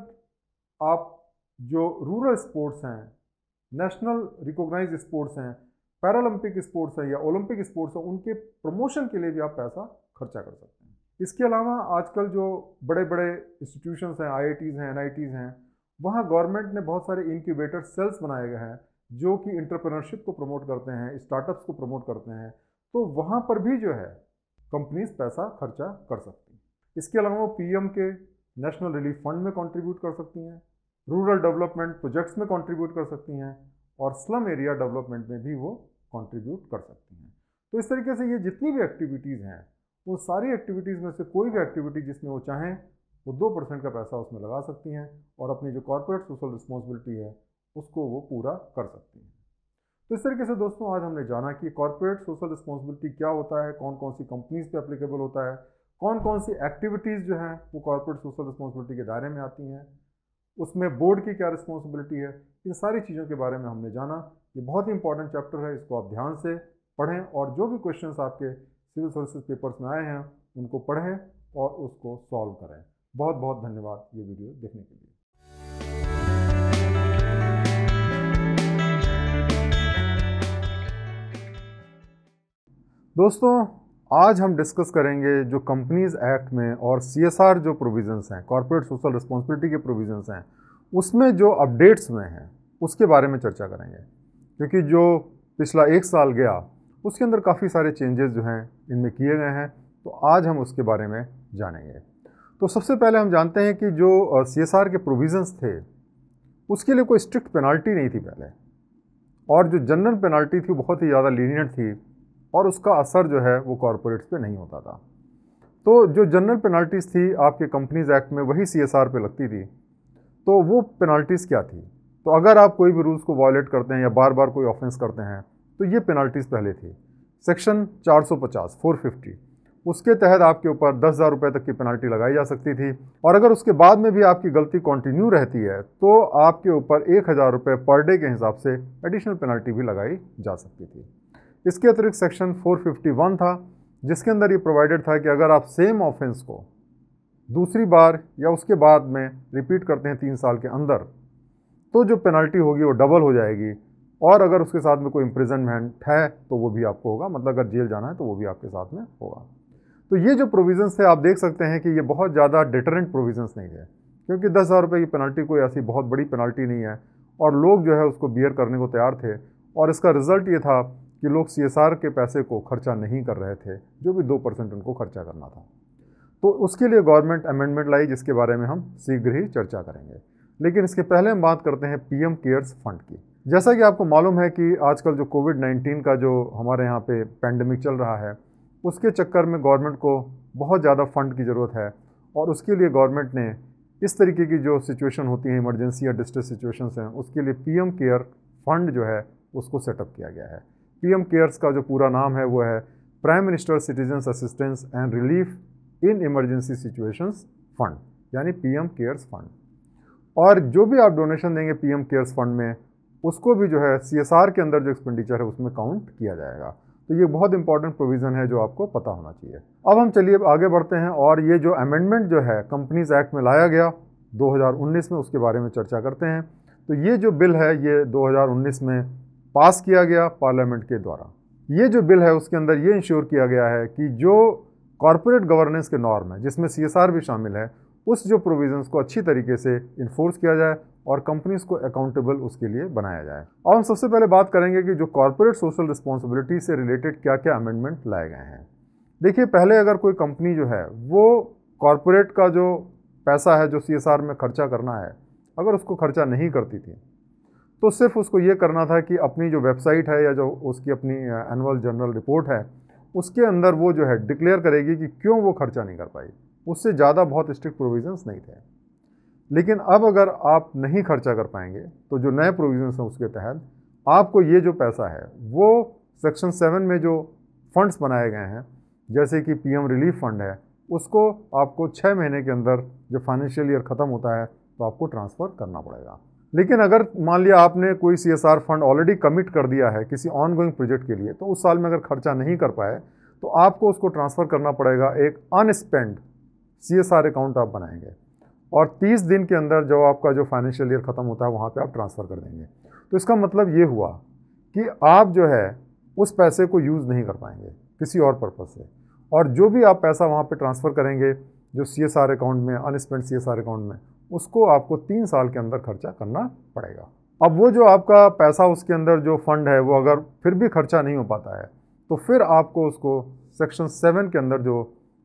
आप जो रूरल स्पोर्ट्स हैं, नेशनल रिकॉग्नाइज्ड स्पोर्ट्स हैं, पैरालंपिक स्पोर्ट्स हैं या ओलंपिक स्पोर्ट्स हैं, उनके प्रमोशन के लिए भी आप पैसा खर्चा कर सकते हैं। इसके अलावा आजकल जो बड़े बड़े इंस्टीट्यूशंस हैं, IITs हैं, NITs हैं, वहाँ गवर्नमेंट ने बहुत सारे इंक्यूबेटर सेल्स बनाए गए हैं जो कि एंटरप्रेन्योरशिप को प्रमोट करते हैं, स्टार्टअप्स को प्रमोट करते हैं। तो वहाँ पर भी जो है कंपनीज पैसा खर्चा कर सकती हैं। इसके अलावा वो PM के नेशनल रिलीफ फंड में कंट्रीब्यूट कर सकती हैं, रूरल डेवलपमेंट प्रोजेक्ट्स में कंट्रीब्यूट कर सकती हैं, और स्लम एरिया डेवलपमेंट में भी वो कंट्रीब्यूट कर सकती हैं। तो इस तरीके से ये जितनी भी एक्टिविटीज़ हैं, वो सारी एक्टिविटीज़ में से कोई भी एक्टिविटी जिसमें वो चाहें वो 2% का पैसा उसमें लगा सकती हैं और अपनी जो कॉर्पोरेट सोशल रिस्पॉन्सिबिलिटी है उसको वो पूरा कर सकती हैं। तो इस तरीके से दोस्तों आज हमने जाना कि कॉर्पोरेट सोशल रिस्पॉन्सिबिलिटी क्या होता है, कौन कौन सी कंपनीज पे एप्लीकेबल होता है, कौन कौन सी एक्टिविटीज़ जो हैं वो कॉर्पोरेट सोशल रिस्पॉन्सिबिलिटी के दायरे में आती हैं, उसमें बोर्ड की क्या रिस्पॉन्सिबिलिटी है। इन सारी चीज़ों के बारे में हमने जाना। ये बहुत ही इंपॉर्टेंट चैप्टर है, इसको आप ध्यान से पढ़ें और जो भी क्वेश्चंस आपके सिविल सर्विसेज पेपर्स में आए हैं उनको पढ़ें और उसको सॉल्व करें। बहुत बहुत धन्यवाद ये वीडियो देखने के लिए। दोस्तों आज हम डिस्कस करेंगे जो कंपनीज एक्ट में और CSR जो प्रोविजंस हैं, कॉर्पोरेट सोशल रिस्पॉन्सिबिलिटी के प्रोविजंस हैं, उसमें जो अपडेट्स में हैं उसके बारे में चर्चा करेंगे। क्योंकि जो पिछला 1 साल गया उसके अंदर काफ़ी सारे चेंजेस जो हैं इनमें किए गए हैं, तो आज हम उसके बारे में जानेंगे। तो सबसे पहले हम जानते हैं कि जो CSR के प्रोविजंस थे उसके लिए कोई स्ट्रिक्ट पेनाल्टी नहीं थी पहले, और जो जनरल पेनाल्टी थी वो बहुत ही ज़्यादा लीनियंट थी और उसका असर जो है वो कॉरपोरेट्स पे नहीं होता था। तो जो जनरल पेनाल्टीज़ थी आपके कंपनीज एक्ट में वही CSR पे लगती थी। तो वो पेनाल्टीज़ क्या थी? तो अगर आप कोई भी रूल्स को वायलेट करते हैं या बार बार कोई ऑफेंस करते हैं तो ये पेनाल्टीज़ पहले थी। सेक्शन 450 450 उसके तहत आपके ऊपर 10,000 रुपये तक की पेनाल्टी लगाई जा सकती थी, और अगर उसके बाद में भी आपकी गलती कंटिन्यू रहती है तो आपके ऊपर 1,000 रुपये पर डे के हिसाब से एडिशनल पेनाल्टी भी लगाई जा सकती थी। इसके अतिरिक्त सेक्शन 451 था जिसके अंदर ये प्रोवाइडेड था कि अगर आप सेम ऑफेंस को दूसरी बार या उसके बाद में रिपीट करते हैं 3 साल के अंदर तो जो पेनल्टी होगी वो डबल हो जाएगी, और अगर उसके साथ में कोई इम्प्रिजनमेंट है तो वो भी आपको होगा, मतलब अगर जेल जाना है तो वो भी आपके साथ में होगा। तो ये जो प्रोविजंस थे आप देख सकते हैं कि ये बहुत ज़्यादा डिटरेंट प्रोविजंस नहीं थे, क्योंकि 10,000 रुपये की पेनल्टी कोई ऐसी बहुत बड़ी पेनल्टी नहीं है और लोग जो है उसको बियर करने को तैयार थे, और इसका रिजल्ट ये था कि लोग CSR के पैसे को खर्चा नहीं कर रहे थे, जो भी 2% उनको खर्चा करना था। तो उसके लिए गवर्नमेंट अमेंडमेंट लाई जिसके बारे में हम शीघ्र ही चर्चा करेंगे। लेकिन इसके पहले हम बात करते हैं PM केयर्स फंड की। जैसा कि आपको मालूम है कि आजकल जो कोविड-19 का जो हमारे यहाँ पे पैंडेमिक चल रहा है उसके चक्कर में गवर्नमेंट को बहुत ज़्यादा फंड की ज़रूरत है, और उसके लिए गवर्नमेंट ने इस तरीके की जो सिचुएशन होती है, इमरजेंसी या डिस्ट्रेस सिचुएशंस हैं, उसके लिए PM केयर फंड जो है उसको सेटअप किया गया है। PM केयर्स का जो पूरा नाम है वो है prime minister citizens assistance and relief in emergency situations fund, यानी PM केयर्स फंड। और जो भी आप डोनेशन देंगे PM केयर्स फंड में उसको भी जो है CSR के अंदर जो एक्सपेंडिचर है उसमें काउंट किया जाएगा। तो ये बहुत इंपॉर्टेंट प्रोविज़न है जो आपको पता होना चाहिए। अब हम चलिए आगे बढ़ते हैं और ये जो अमेंडमेंट जो है कंपनीज एक्ट में लाया गया 2019 में उसके बारे में चर्चा करते हैं। तो ये जो बिल है ये 2019 में पास किया गया पार्लियामेंट के द्वारा। ये जो बिल है उसके अंदर ये इंश्योर किया गया है कि जो कॉरपोरेट गवर्नेंस के नॉर्म है जिसमें CSR भी शामिल है उस जो प्रोविजंस को अच्छी तरीके से इन्फोर्स किया जाए और कंपनीज को अकाउंटेबल उसके लिए बनाया जाए। अब हम सबसे पहले बात करेंगे कि जो कॉरपोरेट सोशल रिस्पॉन्सिबिलिटी से रिलेटेड क्या क्या अमेंडमेंट लाए गए हैं। देखिए, पहले अगर कोई कंपनी जो है वो कॉरपोरेट का जो पैसा है जो CSR में खर्चा करना है अगर उसको खर्चा नहीं करती थी तो सिर्फ उसको ये करना था कि अपनी जो वेबसाइट है या जो उसकी अपनी एनुअल जनरल रिपोर्ट है उसके अंदर वो जो है डिक्लेयर करेगी कि क्यों वो खर्चा नहीं कर पाई। उससे ज़्यादा बहुत स्ट्रिक्ट प्रोविजंस नहीं थे। लेकिन अब अगर आप नहीं खर्चा कर पाएंगे तो जो नए प्रोविजंस हैं उसके तहत आपको ये जो पैसा है वो सेक्शन 7 में जो फंड्स बनाए गए हैं जैसे कि PM रिलीफ फंड है उसको आपको 6 महीने के अंदर जो फाइनेंशियल ईयर ख़त्म होता है तो आपको ट्रांसफ़र करना पड़ेगा। लेकिन अगर मान लिया आपने कोई CSR फंड ऑलरेडी कमिट कर दिया है किसी ऑनगोइंग प्रोजेक्ट के लिए तो उस साल में अगर खर्चा नहीं कर पाए तो आपको उसको ट्रांसफ़र करना पड़ेगा। एक अनस्पेंड CSR अकाउंट आप बनाएंगे और 30 दिन के अंदर जो आपका जो फाइनेंशियल ईयर ख़त्म होता है वहाँ पे आप ट्रांसफ़र कर देंगे। तो इसका मतलब ये हुआ कि आप जो है उस पैसे को यूज़ नहीं कर पाएंगे किसी और पर्पज़ से, और जो भी आप पैसा वहाँ पे ट्रांसफ़र करेंगे जो CSR अकाउंट में अनस्पेंड CSR अकाउंट में उसको आपको 3 साल के अंदर खर्चा करना पड़ेगा। अब वो जो आपका पैसा उसके अंदर जो फंड है वो अगर फिर भी खर्चा नहीं हो पाता है तो फिर आपको उसको सेक्शन 7 के अंदर जो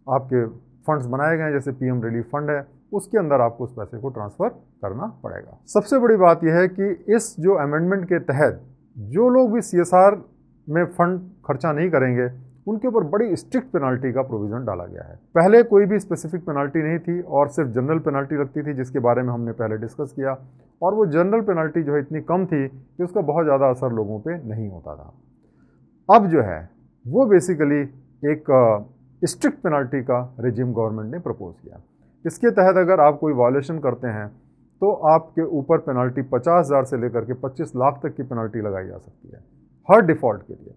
आपके फंड्स बनाए गए हैं जैसे PM रिलीफ फंड है उसके अंदर आपको उस पैसे को ट्रांसफ़र करना पड़ेगा। सबसे बड़ी बात यह है कि इस जो अमेंडमेंट के तहत जो लोग भी CSR में फंड खर्चा नहीं करेंगे उनके ऊपर बड़ी स्ट्रिक्ट पेनाल्टी का प्रोविज़न डाला गया है। पहले कोई भी स्पेसिफिक पेनाल्टी नहीं थी और सिर्फ जनरल पेनाल्टी लगती थी जिसके बारे में हमने पहले डिस्कस किया, और वो जनरल पेनाल्टी जो है इतनी कम थी कि उसका बहुत ज़्यादा असर लोगों पे नहीं होता था। अब जो है वो बेसिकली एक स्ट्रिक्ट पेनाल्टी का रेजिम गवर्नमेंट ने प्रपोज किया। इसके तहत अगर आप कोई वायलेशन करते हैं तो आपके ऊपर पेनाल्टी 50,000 से लेकर के 25 लाख तक की पेनाल्टी लगाई जा सकती है हर डिफ़ॉल्ट के लिए,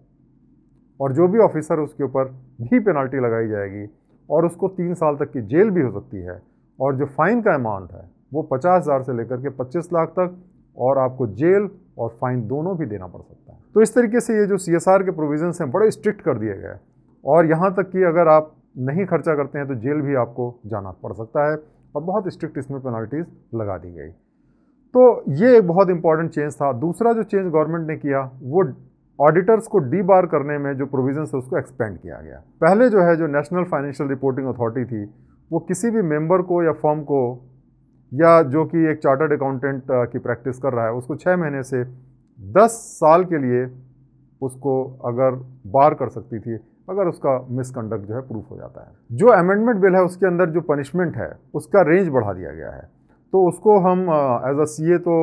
और जो भी ऑफिसर उसके ऊपर भी पेनाल्टी लगाई जाएगी और उसको 3 साल तक की जेल भी हो सकती है, और जो फाइन का अमाउंट है वो 50,000 से लेकर के 25 लाख तक, और आपको जेल और फाइन दोनों भी देना पड़ सकता है। तो इस तरीके से ये जो CSR के प्रोविजंस हैं बड़े स्ट्रिक्ट कर दिए गए, और यहाँ तक कि अगर आप नहीं खर्चा करते हैं तो जेल भी आपको जाना पड़ सकता है, और बहुत स्ट्रिक्ट इसमें पेनाल्टीज़ लगा दी गई। तो ये एक बहुत इंपॉर्टेंट चेंज था। दूसरा जो चेंज गवर्नमेंट ने किया वो ऑडिटर्स को डीबार करने में जो प्रोविजंस है उसको एक्सपेंड किया गया। पहले जो है जो नेशनल फाइनेंशियल रिपोर्टिंग अथॉरिटी थी वो किसी भी मेंबर को या फर्म को, या जो कि एक चार्टर्ड अकाउंटेंट की प्रैक्टिस कर रहा है, उसको 6 महीने से 10 साल के लिए उसको अगर बार कर सकती थी, अगर उसका मिसकंडक्ट जो है प्रूफ हो जाता है। जो अमेंडमेंट बिल है उसके अंदर जो पनिशमेंट है उसका रेंज बढ़ा दिया गया है, तो उसको हम एज अ सीए तो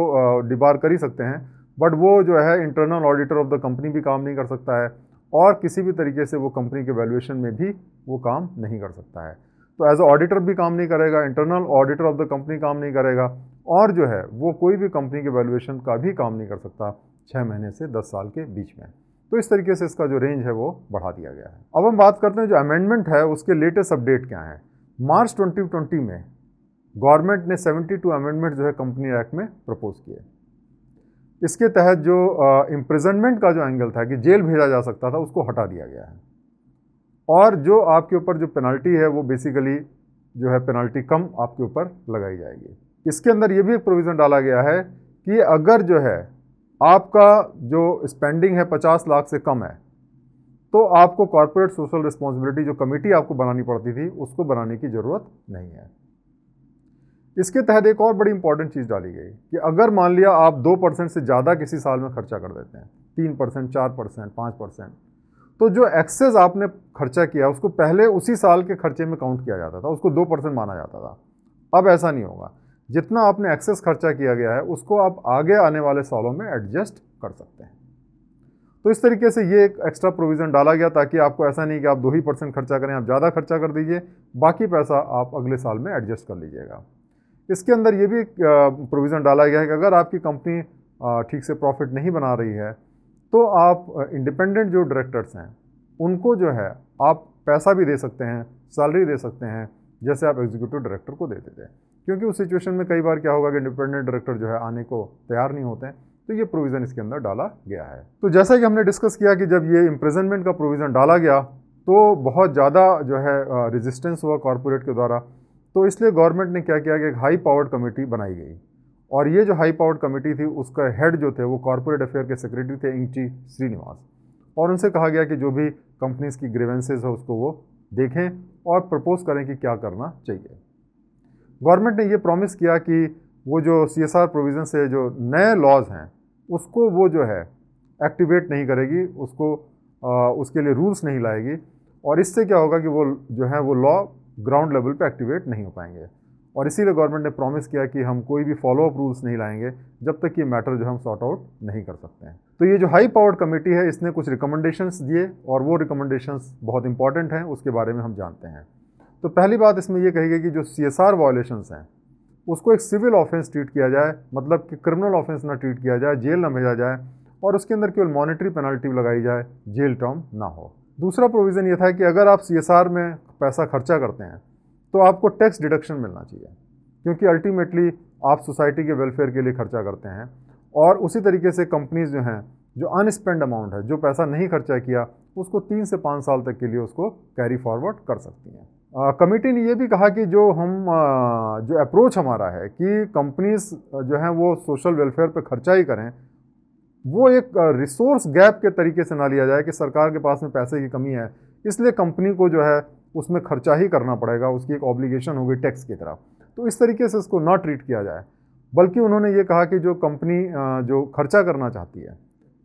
डिबार कर ही सकते हैं, बट वो जो है internal auditor of the company भी काम नहीं कर सकता है, और किसी भी तरीके से वो कंपनी के वैल्यूएशन में भी वो काम नहीं कर सकता है। तो एज अ ऑडिटर भी काम नहीं करेगा, internal auditor of the company काम नहीं करेगा, और जो है वो कोई भी कंपनी के वैल्यूएशन का भी काम नहीं कर सकता 6 महीने से 10 साल के बीच में। तो इस तरीके से इसका जो रेंज है वो बढ़ा दिया गया है। अब हम बात करते हैं जो अमेंडमेंट है उसके लेटेस्ट अपडेट क्या है। मार्च 2020 में गवर्नमेंट ने 72 अमेंडमेंट जो है कंपनी एक्ट में प्रपोज किए। इसके तहत जो इम्प्रिजनमेंट का जो एंगल था कि जेल भेजा जा सकता था, उसको हटा दिया गया है, और जो आपके ऊपर जो पेनल्टी है वो बेसिकली जो है पेनल्टी कम आपके ऊपर लगाई जाएगी। इसके अंदर ये भी एक प्रोविज़न डाला गया है कि अगर जो है आपका जो स्पेंडिंग है 50 लाख से कम है, तो आपको कॉर्पोरेट सोशल रिस्पॉन्सिबिलिटी जो कमेटी आपको बनानी पड़ती थी उसको बनाने की ज़रूरत नहीं है। इसके तहत एक और बड़ी इंपॉर्टेंट चीज़ डाली गई कि अगर मान लिया आप 2% से ज़्यादा किसी साल में खर्चा कर देते हैं, 3%, 4%, 5%, तो जो एक्सेस आपने खर्चा किया उसको पहले उसी साल के खर्चे में काउंट किया जाता था, उसको 2% माना जाता था। अब ऐसा नहीं होगा, जितना आपने एक्सेस खर्चा किया गया है उसको आप आगे आने वाले सालों में एडजस्ट कर सकते हैं। तो इस तरीके से ये एक एक्स्ट्रा प्रोविज़न डाला गया ताकि आपको ऐसा नहीं कि आप 2% खर्चा करें, आप ज़्यादा खर्चा कर दीजिए, बाकी पैसा आप अगले साल में एडजस्ट कर लीजिएगा। इसके अंदर ये भी प्रोविज़न डाला गया है कि अगर आपकी कंपनी ठीक से प्रॉफिट नहीं बना रही है, तो आप इंडिपेंडेंट जो डायरेक्टर्स हैं उनको जो है आप पैसा भी दे सकते हैं, सैलरी दे सकते हैं, जैसे आप एग्जीक्यूटिव डायरेक्टर को देते थे। क्योंकि उस सिचुएशन में कई बार क्या होगा कि इंडिपेंडेंट डायरेक्टर जो है आने को तैयार नहीं होते हैं, तो ये प्रोविज़न इसके अंदर डाला गया है। तो जैसा कि हमने डिस्कस किया कि जब ये इम्प्रिजनमेंट का प्रोविज़न डाला गया तो बहुत ज़्यादा जो है रेजिस्टेंस हुआ कॉरपोरेट के द्वारा, तो इसलिए गवर्नमेंट ने क्या किया कि एक हाई पावर्ड कमेटी बनाई गई, और ये जो हाई पावर्ड कमेटी थी उसका हेड जो थे वो कॉर्पोरेट अफेयर के सेक्रेटरी थे इंची श्रीनिवास, और उनसे कहा गया कि जो भी कंपनीज की ग्रीवेंसेज है उसको वो देखें और प्रपोज करें कि क्या करना चाहिए। गवर्नमेंट ने ये प्रॉमिस किया कि वो जो CSR प्रोविज़न से जो नए लॉज हैं उसको वो जो है एक्टिवेट नहीं करेगी, उसको उसके लिए रूल्स नहीं लाएगी, और इससे क्या होगा कि वो जो है वो लॉ ग्राउंड लेवल पे एक्टिवेट नहीं हो पाएंगे। और इसीलिए गवर्नमेंट ने प्रॉमिस किया कि हम कोई भी फॉलो अप रूल्स नहीं लाएंगे जब तक ये मैटर जो है हम सॉर्ट आउट नहीं कर सकते हैं। तो ये जो हाई पावर्ड कमेटी है इसने कुछ रिकमेंडेशंस दिए, और वो रिकमेंडेशंस बहुत इंपॉर्टेंट हैं, उसके बारे में हम जानते हैं। तो पहली बात इसमें ये कही गई कि जो CSR वायलेशंस हैं उसको एक सिविल ऑफेंस ट्रीट किया जाए, मतलब कि क्रिमिनल ऑफेंस ना ट्रीट किया जाए, जेल ना भेजा जाए, और उसके अंदर केवल मॉनेटरी पेनल्टी लगाई जाए, जेल टर्म ना हो। दूसरा प्रोविज़न ये था कि अगर आप CSR में पैसा खर्चा करते हैं तो आपको टैक्स डिडक्शन मिलना चाहिए, क्योंकि अल्टीमेटली आप सोसाइटी के वेलफेयर के लिए खर्चा करते हैं। और उसी तरीके से कंपनीज जो हैं जो अनस्पेंड अमाउंट है, जो पैसा नहीं खर्चा किया, उसको 3 से 5 साल तक के लिए उसको कैरी फॉरवर्ड कर सकती हैं। कमेटी ने ये भी कहा कि जो अप्रोच हमारा है कि कंपनीज जो हैं वो सोशल वेलफेयर पे खर्चा ही करें, वो एक रिसोर्स गैप के तरीके से ना लिया जाए कि सरकार के पास में पैसे की कमी है इसलिए कंपनी को जो है उसमें खर्चा ही करना पड़ेगा, उसकी एक ऑब्लिगेशन होगी टैक्स की तरफ। तो इस तरीके से इसको ना ट्रीट किया जाए, बल्कि उन्होंने ये कहा कि जो कंपनी जो खर्चा करना चाहती है,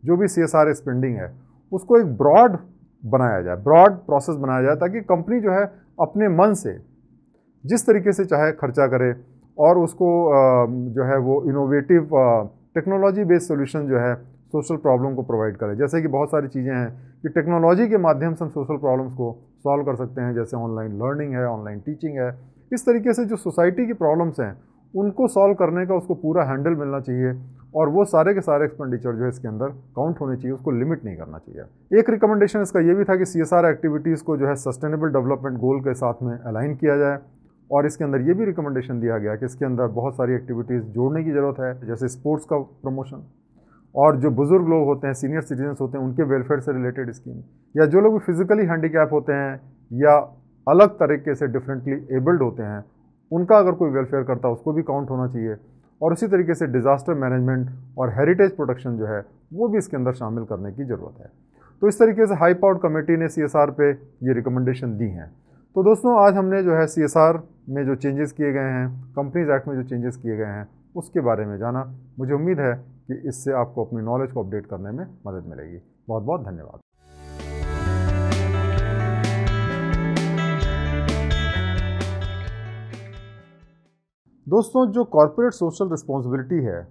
जो भी CSR स्पेंडिंग है, उसको एक ब्रॉड बनाया जाए, ब्रॉड प्रोसेस बनाया जाए, ताकि कंपनी जो है अपने मन से जिस तरीके से चाहे खर्चा करे, और उसको जो है वो इनोवेटिव टेक्नोलॉजी बेस्ड सोल्यूशन जो है सोशल प्रॉब्लम को प्रोवाइड करे। जैसे कि बहुत सारी चीज़ें हैं कि टेक्नोलॉजी के माध्यम से हम सोशल प्रॉब्लम्स को सॉल्व कर सकते हैं, जैसे ऑनलाइन लर्निंग है, ऑनलाइन टीचिंग है। इस तरीके से जो सोसाइटी की प्रॉब्लम्स हैं उनको सॉल्व करने का उसको पूरा हैंडल मिलना चाहिए, और वो सारे के सारे एक्सपेंडिचर जो है इसके अंदर काउंट होने चाहिए, उसको लिमिट नहीं करना चाहिए। एक रिकमेंडेशन इसका ये भी था कि CSR एक्टिविटीज़ को जो है सस्टेनेबल डेवलपमेंट गोल के साथ में अलाइन किया जाए, और इसके अंदर ये भी रिकमेंडेशन दिया गया कि इसके अंदर बहुत सारी एक्टिविटीज़ जोड़ने की ज़रूरत है, जैसे स्पोर्ट्स का प्रमोशन, और जो बुज़ुर्ग लोग होते हैं, सीनियर सिटीजन्स होते हैं, उनके वेलफेयर से रिलेटेड स्कीम, या जो लोग भी फिजिकली हैंडीकैप होते हैं या अलग तरीके से डिफरेंटली एबल्ड होते हैं, उनका अगर कोई वेलफेयर करता है उसको भी काउंट होना चाहिए। और उसी तरीके से डिज़ास्टर मैनेजमेंट और हेरिटेज प्रोटेक्शन जो है वो भी इसके अंदर शामिल करने की ज़रूरत है। तो इस तरीके से हाई पावर्ड कमेटी ने CSR पे ये रिकमेंडेशन दी हैं। तो दोस्तों आज हमने जो है CSR में जो चेंजेस किए गए हैं, कंपनीज एक्ट में जो चेंजेस किए गए हैं उसके बारे में जाना। मुझे उम्मीद है कि इससे आपको अपनी नॉलेज को अपडेट करने में मदद मिलेगी। बहुत बहुत धन्यवाद। दोस्तों जो कॉर्पोरेट सोशल रिस्पॉन्सिबिलिटी है,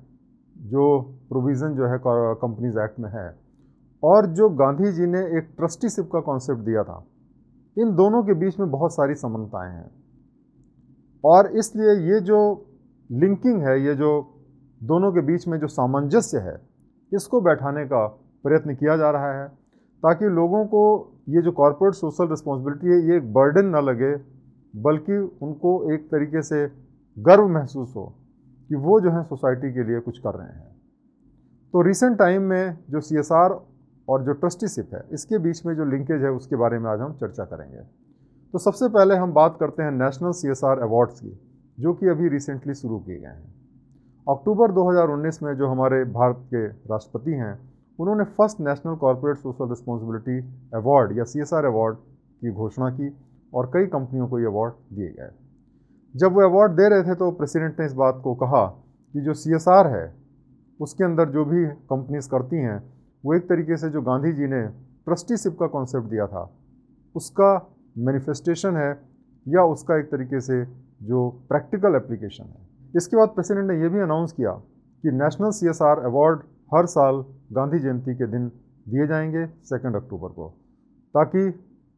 जो प्रोविज़न जो है कंपनीज एक्ट में है, और जो गांधी जी ने एक ट्रस्टीशिप का कॉन्सेप्ट दिया था, इन दोनों के बीच में बहुत सारी समानताएं हैं। और इसलिए ये जो लिंकिंग है, ये जो दोनों के बीच में जो सामंजस्य है, इसको बैठाने का प्रयत्न किया जा रहा है ताकि लोगों को ये जो कॉर्पोरेट सोशल रिस्पॉन्सिबिलिटी है ये एक बर्डन ना लगे, बल्कि उनको एक तरीके से गर्व महसूस हो कि वो जो है सोसाइटी के लिए कुछ कर रहे हैं। तो रिसेंट टाइम में जो CSR और जो ट्रस्टीशिप है, इसके बीच में जो लिंकेज है उसके बारे में आज हम चर्चा करेंगे। तो सबसे पहले हम बात करते हैं नेशनल CSR अवार्ड्स की, जो कि अभी रिसेंटली शुरू किए गए हैं। अक्टूबर 2019 में जो हमारे भारत के राष्ट्रपति हैं, उन्होंने first national corporate social responsibility award या CSR अवार्ड की घोषणा की और कई कंपनियों को ये अवार्ड दिए गए। जब वो अवार्ड दे रहे थे तो प्रेसिडेंट ने इस बात को कहा कि जो CSR है उसके अंदर जो भी कंपनीज करती हैं, वो एक तरीके से जो गांधी जी ने ट्रस्टीशिप का कॉन्सेप्ट दिया था उसका मैनिफेस्टेशन है, या उसका एक तरीके से जो प्रैक्टिकल एप्लीकेशन है। इसके बाद प्रेसिडेंट ने यह भी अनाउंस किया कि नेशनल CSR अवार्ड हर साल गांधी जयंती के दिन दिए जाएंगे 2 अक्टूबर को, ताकि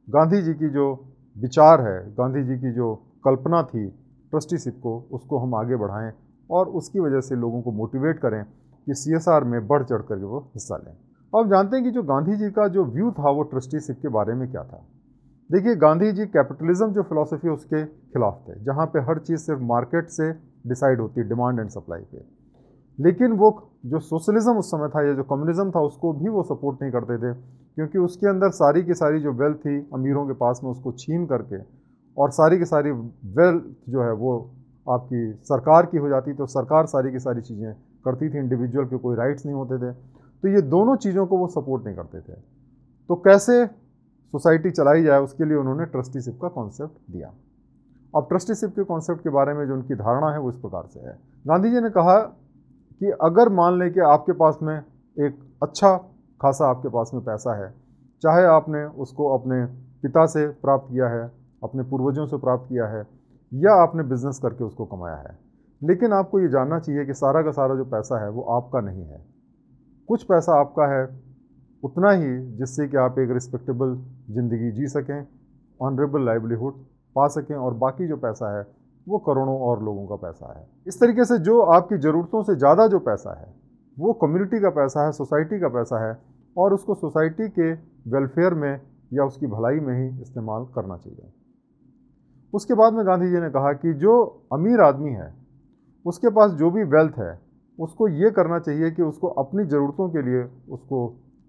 गांधी जी की जो विचार है, गांधी जी की जो कल्पना थी ट्रस्टीशिप को, उसको हम आगे बढ़ाएं और उसकी वजह से लोगों को मोटिवेट करें कि CSR में बढ़ चढ़ करके वो हिस्सा लें। अब जानते हैं कि जो गांधी जी का जो व्यू था वो ट्रस्टीशिप के बारे में क्या था। देखिए, गांधी जी कैपिटलिज्म जो फिलॉसफी है उसके खिलाफ थे, जहाँ पे हर चीज़ सिर्फ मार्केट से डिसाइड होती है, डिमांड एंड सप्लाई पे। लेकिन वो जो सोशलिज्म उस समय था या जो कम्युनिज्म था, उसको भी वो सपोर्ट नहीं करते थे, क्योंकि उसके अंदर सारी की सारी जो वेल्थ थी अमीरों के पास में, उसको छीन करके और सारी की सारी वेल्थ जो है वो आपकी सरकार की हो जाती, तो सरकार सारी की सारी चीज़ें करती थी, इंडिविजुअल के कोई राइट्स नहीं होते थे। तो ये दोनों चीज़ों को वो सपोर्ट नहीं करते थे। तो कैसे सोसाइटी चलाई जाए, उसके लिए उन्होंने ट्रस्टीशिप का कॉन्सेप्ट दिया। अब ट्रस्टीशिप के कॉन्सेप्ट के बारे में जो उनकी धारणा है वो इस प्रकार से है। गांधी जी ने कहा कि अगर मान लें कि आपके पास में एक अच्छा खासा आपके पास में पैसा है, चाहे आपने उसको अपने पिता से प्राप्त किया है, अपने पूर्वजों से प्राप्त किया है, या आपने बिजनेस करके उसको कमाया है, लेकिन आपको ये जानना चाहिए कि सारा का सारा जो पैसा है वो आपका नहीं है। कुछ पैसा आपका है, उतना ही जिससे कि आप एक रिस्पेक्टेबल ज़िंदगी जी सकें, ऑनरेबल लाइवलीहुड पा सकें, और बाकी जो पैसा है वो करोड़ों और लोगों का पैसा है। इस तरीके से जो आपकी ज़रूरतों से ज़्यादा जो पैसा है वो कम्युनिटी का पैसा है, सोसाइटी का पैसा है, और उसको सोसाइटी के वेलफेयर में या उसकी भलाई में ही इस्तेमाल करना चाहिए। उसके बाद में गांधी जी ने कहा कि जो अमीर आदमी है उसके पास जो भी वेल्थ है उसको ये करना चाहिए कि उसको अपनी ज़रूरतों के लिए उसको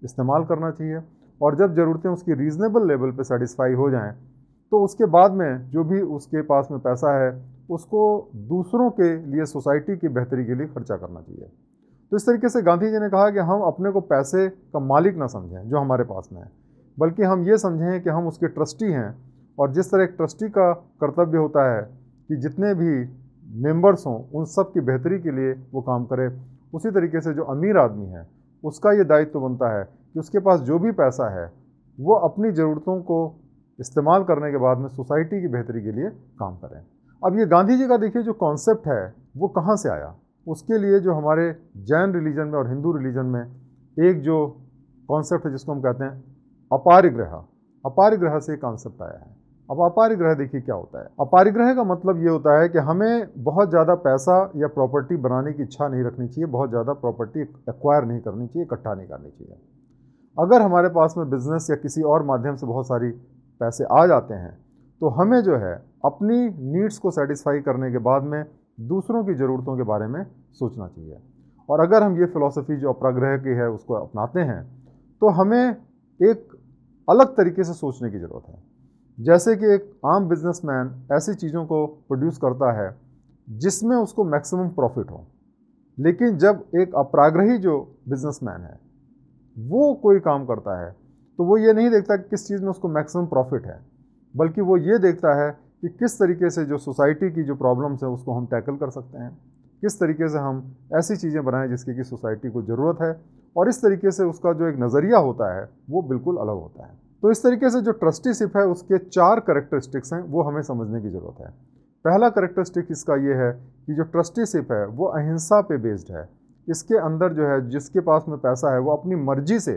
इस्तेमाल करना चाहिए, और जब ज़रूरतें उसकी रीज़नेबल लेवल पे सेटिस्फाई हो जाएं तो उसके बाद में जो भी उसके पास में पैसा है उसको दूसरों के लिए, सोसाइटी की बेहतरी के लिए खर्चा करना चाहिए। तो इस तरीके से गांधी जी ने कहा कि हम अपने को पैसे का मालिक ना समझें जो हमारे पास में है, बल्कि हम ये समझें कि हम उसके ट्रस्टी हैं, और जिस तरह एक ट्रस्टी का कर्तव्य होता है कि जितने भी मेंबर्स हों उन सब की बेहतरी के लिए वो काम करे, उसी तरीके से जो अमीर आदमी है उसका ये दायित्व बनता है कि उसके पास जो भी पैसा है वो अपनी ज़रूरतों को इस्तेमाल करने के बाद में सोसाइटी की बेहतरी के लिए काम करें। अब ये गांधी जी का देखिए जो कॉन्सेप्ट है वो कहाँ से आया। उसके लिए जो हमारे जैन रिलीजन में और हिंदू रिलीजन में एक जो कॉन्सेप्ट है जिसको हम कहते हैं अपारिग्रह, अपारिग्रह से कॉन्सेप्ट आया है। अब अपारिग्रह देखिए क्या होता है। अपारिग्रह का मतलब ये होता है कि हमें बहुत ज़्यादा पैसा या प्रॉपर्टी बनाने की इच्छा नहीं रखनी चाहिए, बहुत ज़्यादा प्रॉपर्टी एक्वायर नहीं करनी चाहिए, इकट्ठा नहीं करनी चाहिए। अगर हमारे पास में बिजनेस या किसी और माध्यम से बहुत सारी पैसे आ जाते हैं तो हमें जो है अपनी नीड्स को सेटिस्फाई करने के बाद में दूसरों की ज़रूरतों के बारे में सोचना चाहिए। और अगर हम ये फ़िलॉसफी जो अपराग्रह की है उसको अपनाते हैं तो हमें एक अलग तरीके से सोचने की ज़रूरत है। जैसे कि एक आम बिजनेसमैन ऐसी चीज़ों को प्रोड्यूस करता है जिसमें उसको मैक्सिमम प्रॉफिट हो, लेकिन जब एक अपराग्रही जो बिजनेसमैन है वो कोई काम करता है तो वो ये नहीं देखता कि किस चीज़ में उसको मैक्सिमम प्रॉफिट है, बल्कि वो ये देखता है कि किस तरीके से जो सोसाइटी की जो प्रॉब्लम्स है उसको हम टैकल कर सकते हैं, किस तरीके से हम ऐसी चीज़ें बनाएं जिसकी कि सोसाइटी को ज़रूरत है, और इस तरीके से उसका जो एक नज़रिया होता है वो बिल्कुल अलग होता है। तो इस तरीके से जो ट्रस्टीशिप है उसके 4 कैरेक्टरिस्टिक्स हैं, वो हमें समझने की ज़रूरत है। पहला कैरेक्टरिस्टिक इसका ये है कि जो ट्रस्टीशिप है वो अहिंसा पे बेस्ड है। इसके अंदर जो है जिसके पास में पैसा है वो अपनी मर्जी से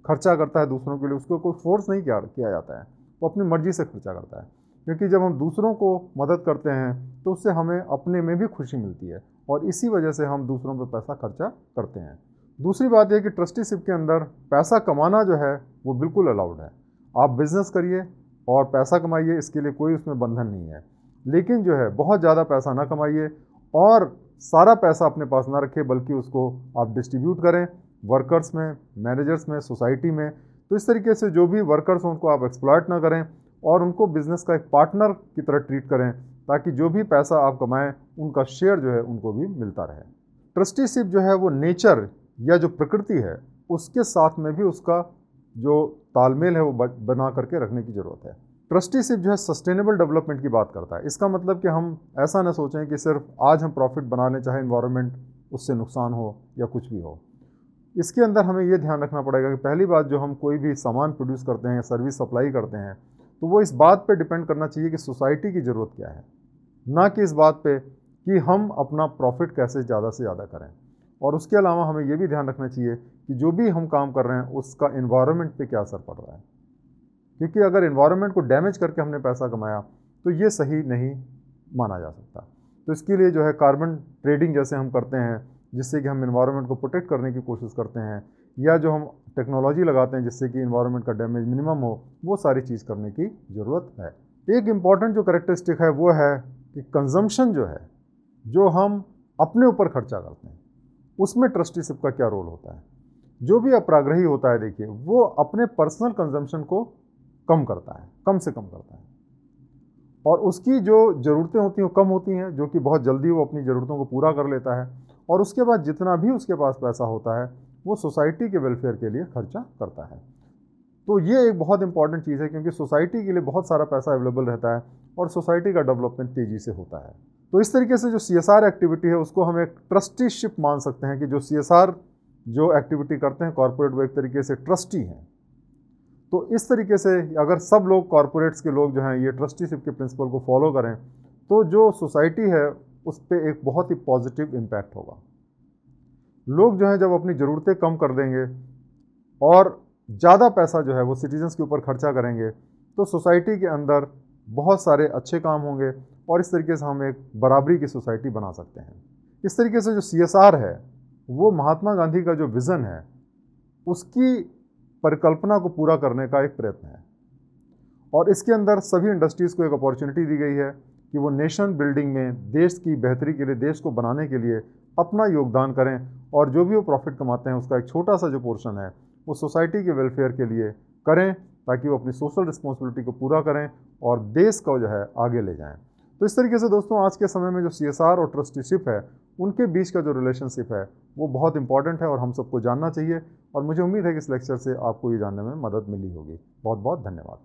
खर्चा करता है दूसरों के लिए, उसको कोई फोर्स नहीं किया जाता है, वो अपनी मर्जी से खर्चा करता है। क्योंकि जब हम दूसरों को मदद करते हैं तो उससे हमें अपने में भी खुशी मिलती है, और इसी वजह से हम दूसरों पर पैसा खर्चा करते हैं। दूसरी बात यह कि ट्रस्टीशिप के अंदर पैसा कमाना जो है वो बिल्कुल अलाउड है। आप बिजनेस करिए और पैसा कमाइए, इसके लिए कोई उसमें बंधन नहीं है। लेकिन जो है बहुत ज़्यादा पैसा ना कमाइए और सारा पैसा अपने पास ना रखिए, बल्कि उसको आप डिस्ट्रीब्यूट करें वर्कर्स में, मैनेजर्स में, सोसाइटी में। तो इस तरीके से जो भी वर्कर्स हैं उनको आप एक्सप्लॉइट ना करें और उनको बिजनेस का एक पार्टनर की तरह ट्रीट करें, ताकि जो भी पैसा आप कमाएं उनका शेयर जो है उनको भी मिलता रहे। ट्रस्टीशिप जो है वो नेचर या जो प्रकृति है उसके साथ में भी उसका जो तालमेल है वो बना करके रखने की ज़रूरत है। ट्रस्टीशिप जो है सस्टेनेबल डेवलपमेंट की बात करता है। इसका मतलब कि हम ऐसा ना सोचें कि सिर्फ आज हम प्रॉफिट बना लें, चाहे इन्वायरमेंट उससे नुकसान हो या कुछ भी हो। इसके अंदर हमें ये ध्यान रखना पड़ेगा कि पहली बात, जो हम कोई भी सामान प्रोड्यूस करते हैं या सर्विस सप्लाई करते हैं तो वो इस बात पे डिपेंड करना चाहिए कि सोसाइटी की ज़रूरत क्या है, ना कि इस बात पे कि हम अपना प्रॉफिट कैसे ज़्यादा से ज़्यादा करें। और उसके अलावा हमें ये भी ध्यान रखना चाहिए कि जो भी हम काम कर रहे हैं उसका इन्वायरमेंट पे क्या असर पड़ रहा है, क्योंकि अगर इन्वायरमेंट को डैमेज करके हमने पैसा कमाया तो ये सही नहीं माना जा सकता। तो इसके लिए जो है कार्बन ट्रेडिंग जैसे हम करते हैं, जिससे कि हम इन्वायरमेंट को प्रोटेक्ट करने की कोशिश करते हैं, या जो हम टेक्नोलॉजी लगाते हैं जिससे कि इन्वायरमेंट का डैमेज मिनिमम हो, वो सारी चीज़ करने की ज़रूरत है। एक इम्पॉर्टेंट जो कैरेक्टरिस्टिक है वो है कि कंजम्पशन जो है, जो हम अपने ऊपर खर्चा करते हैं, उसमें ट्रस्टीशिप का क्या रोल होता है। जो भी अपराग्रही होता है, देखिए, वो अपने पर्सनल कंजम्पशन को कम करता है, कम से कम करता है, और उसकी जो ज़रूरतें होती हैं वो कम होती हैं, जो कि बहुत जल्दी वो अपनी ज़रूरतों को पूरा कर लेता है। और उसके बाद जितना भी उसके पास पैसा होता है वो सोसाइटी के वेलफेयर के लिए खर्चा करता है। तो ये एक बहुत इंपॉर्टेंट चीज़ है, क्योंकि सोसाइटी के लिए बहुत सारा पैसा अवेलेबल रहता है और सोसाइटी का डेवलपमेंट तेज़ी से होता है। तो इस तरीके से जो CSR एक्टिविटी है उसको हम एक ट्रस्टीशिप मान सकते हैं, कि जो CSR जो एक्टिविटी करते हैं कॉर्पोरेट, वो एक तरीके से ट्रस्टी हैं। तो इस तरीके से अगर सब लोग, कॉर्पोरेट्स के लोग जो हैं, ये ट्रस्टीशिप के प्रिंसिपल को फॉलो करें तो जो सोसाइटी है उस पर एक बहुत ही पॉजिटिव इम्पैक्ट होगा। लोग जो हैं जब अपनी ज़रूरतें कम कर देंगे और ज़्यादा पैसा जो है वो सिटीजन्स के ऊपर खर्चा करेंगे, तो सोसाइटी के अंदर बहुत सारे अच्छे काम होंगे और इस तरीके से हम एक बराबरी की सोसाइटी बना सकते हैं। इस तरीके से जो CSR है वो महात्मा गांधी का जो विज़न है उसकी परिकल्पना को पूरा करने का एक प्रयत्न है, और इसके अंदर सभी इंडस्ट्रीज़ को एक अपॉर्चुनिटी दी गई है कि वो नेशन बिल्डिंग में, देश की बेहतरी के लिए, देश को बनाने के लिए अपना योगदान करें, और जो भी वो प्रॉफिट कमाते हैं उसका एक छोटा सा जो पोर्शन है वो सोसाइटी के वेलफेयर के लिए करें, ताकि वो अपनी सोशल रिस्पॉन्सिबिलिटी को पूरा करें और देश को जो है आगे ले जाएं। तो इस तरीके से दोस्तों, आज के समय में जो CSR और ट्रस्टीशिप है उनके बीच का जो रिलेशनशिप है वो बहुत इंपॉर्टेंट है और हम सबको जानना चाहिए, और मुझे उम्मीद है कि इस लेक्चर से आपको ये जानने में मदद मिली होगी। बहुत बहुत धन्यवाद।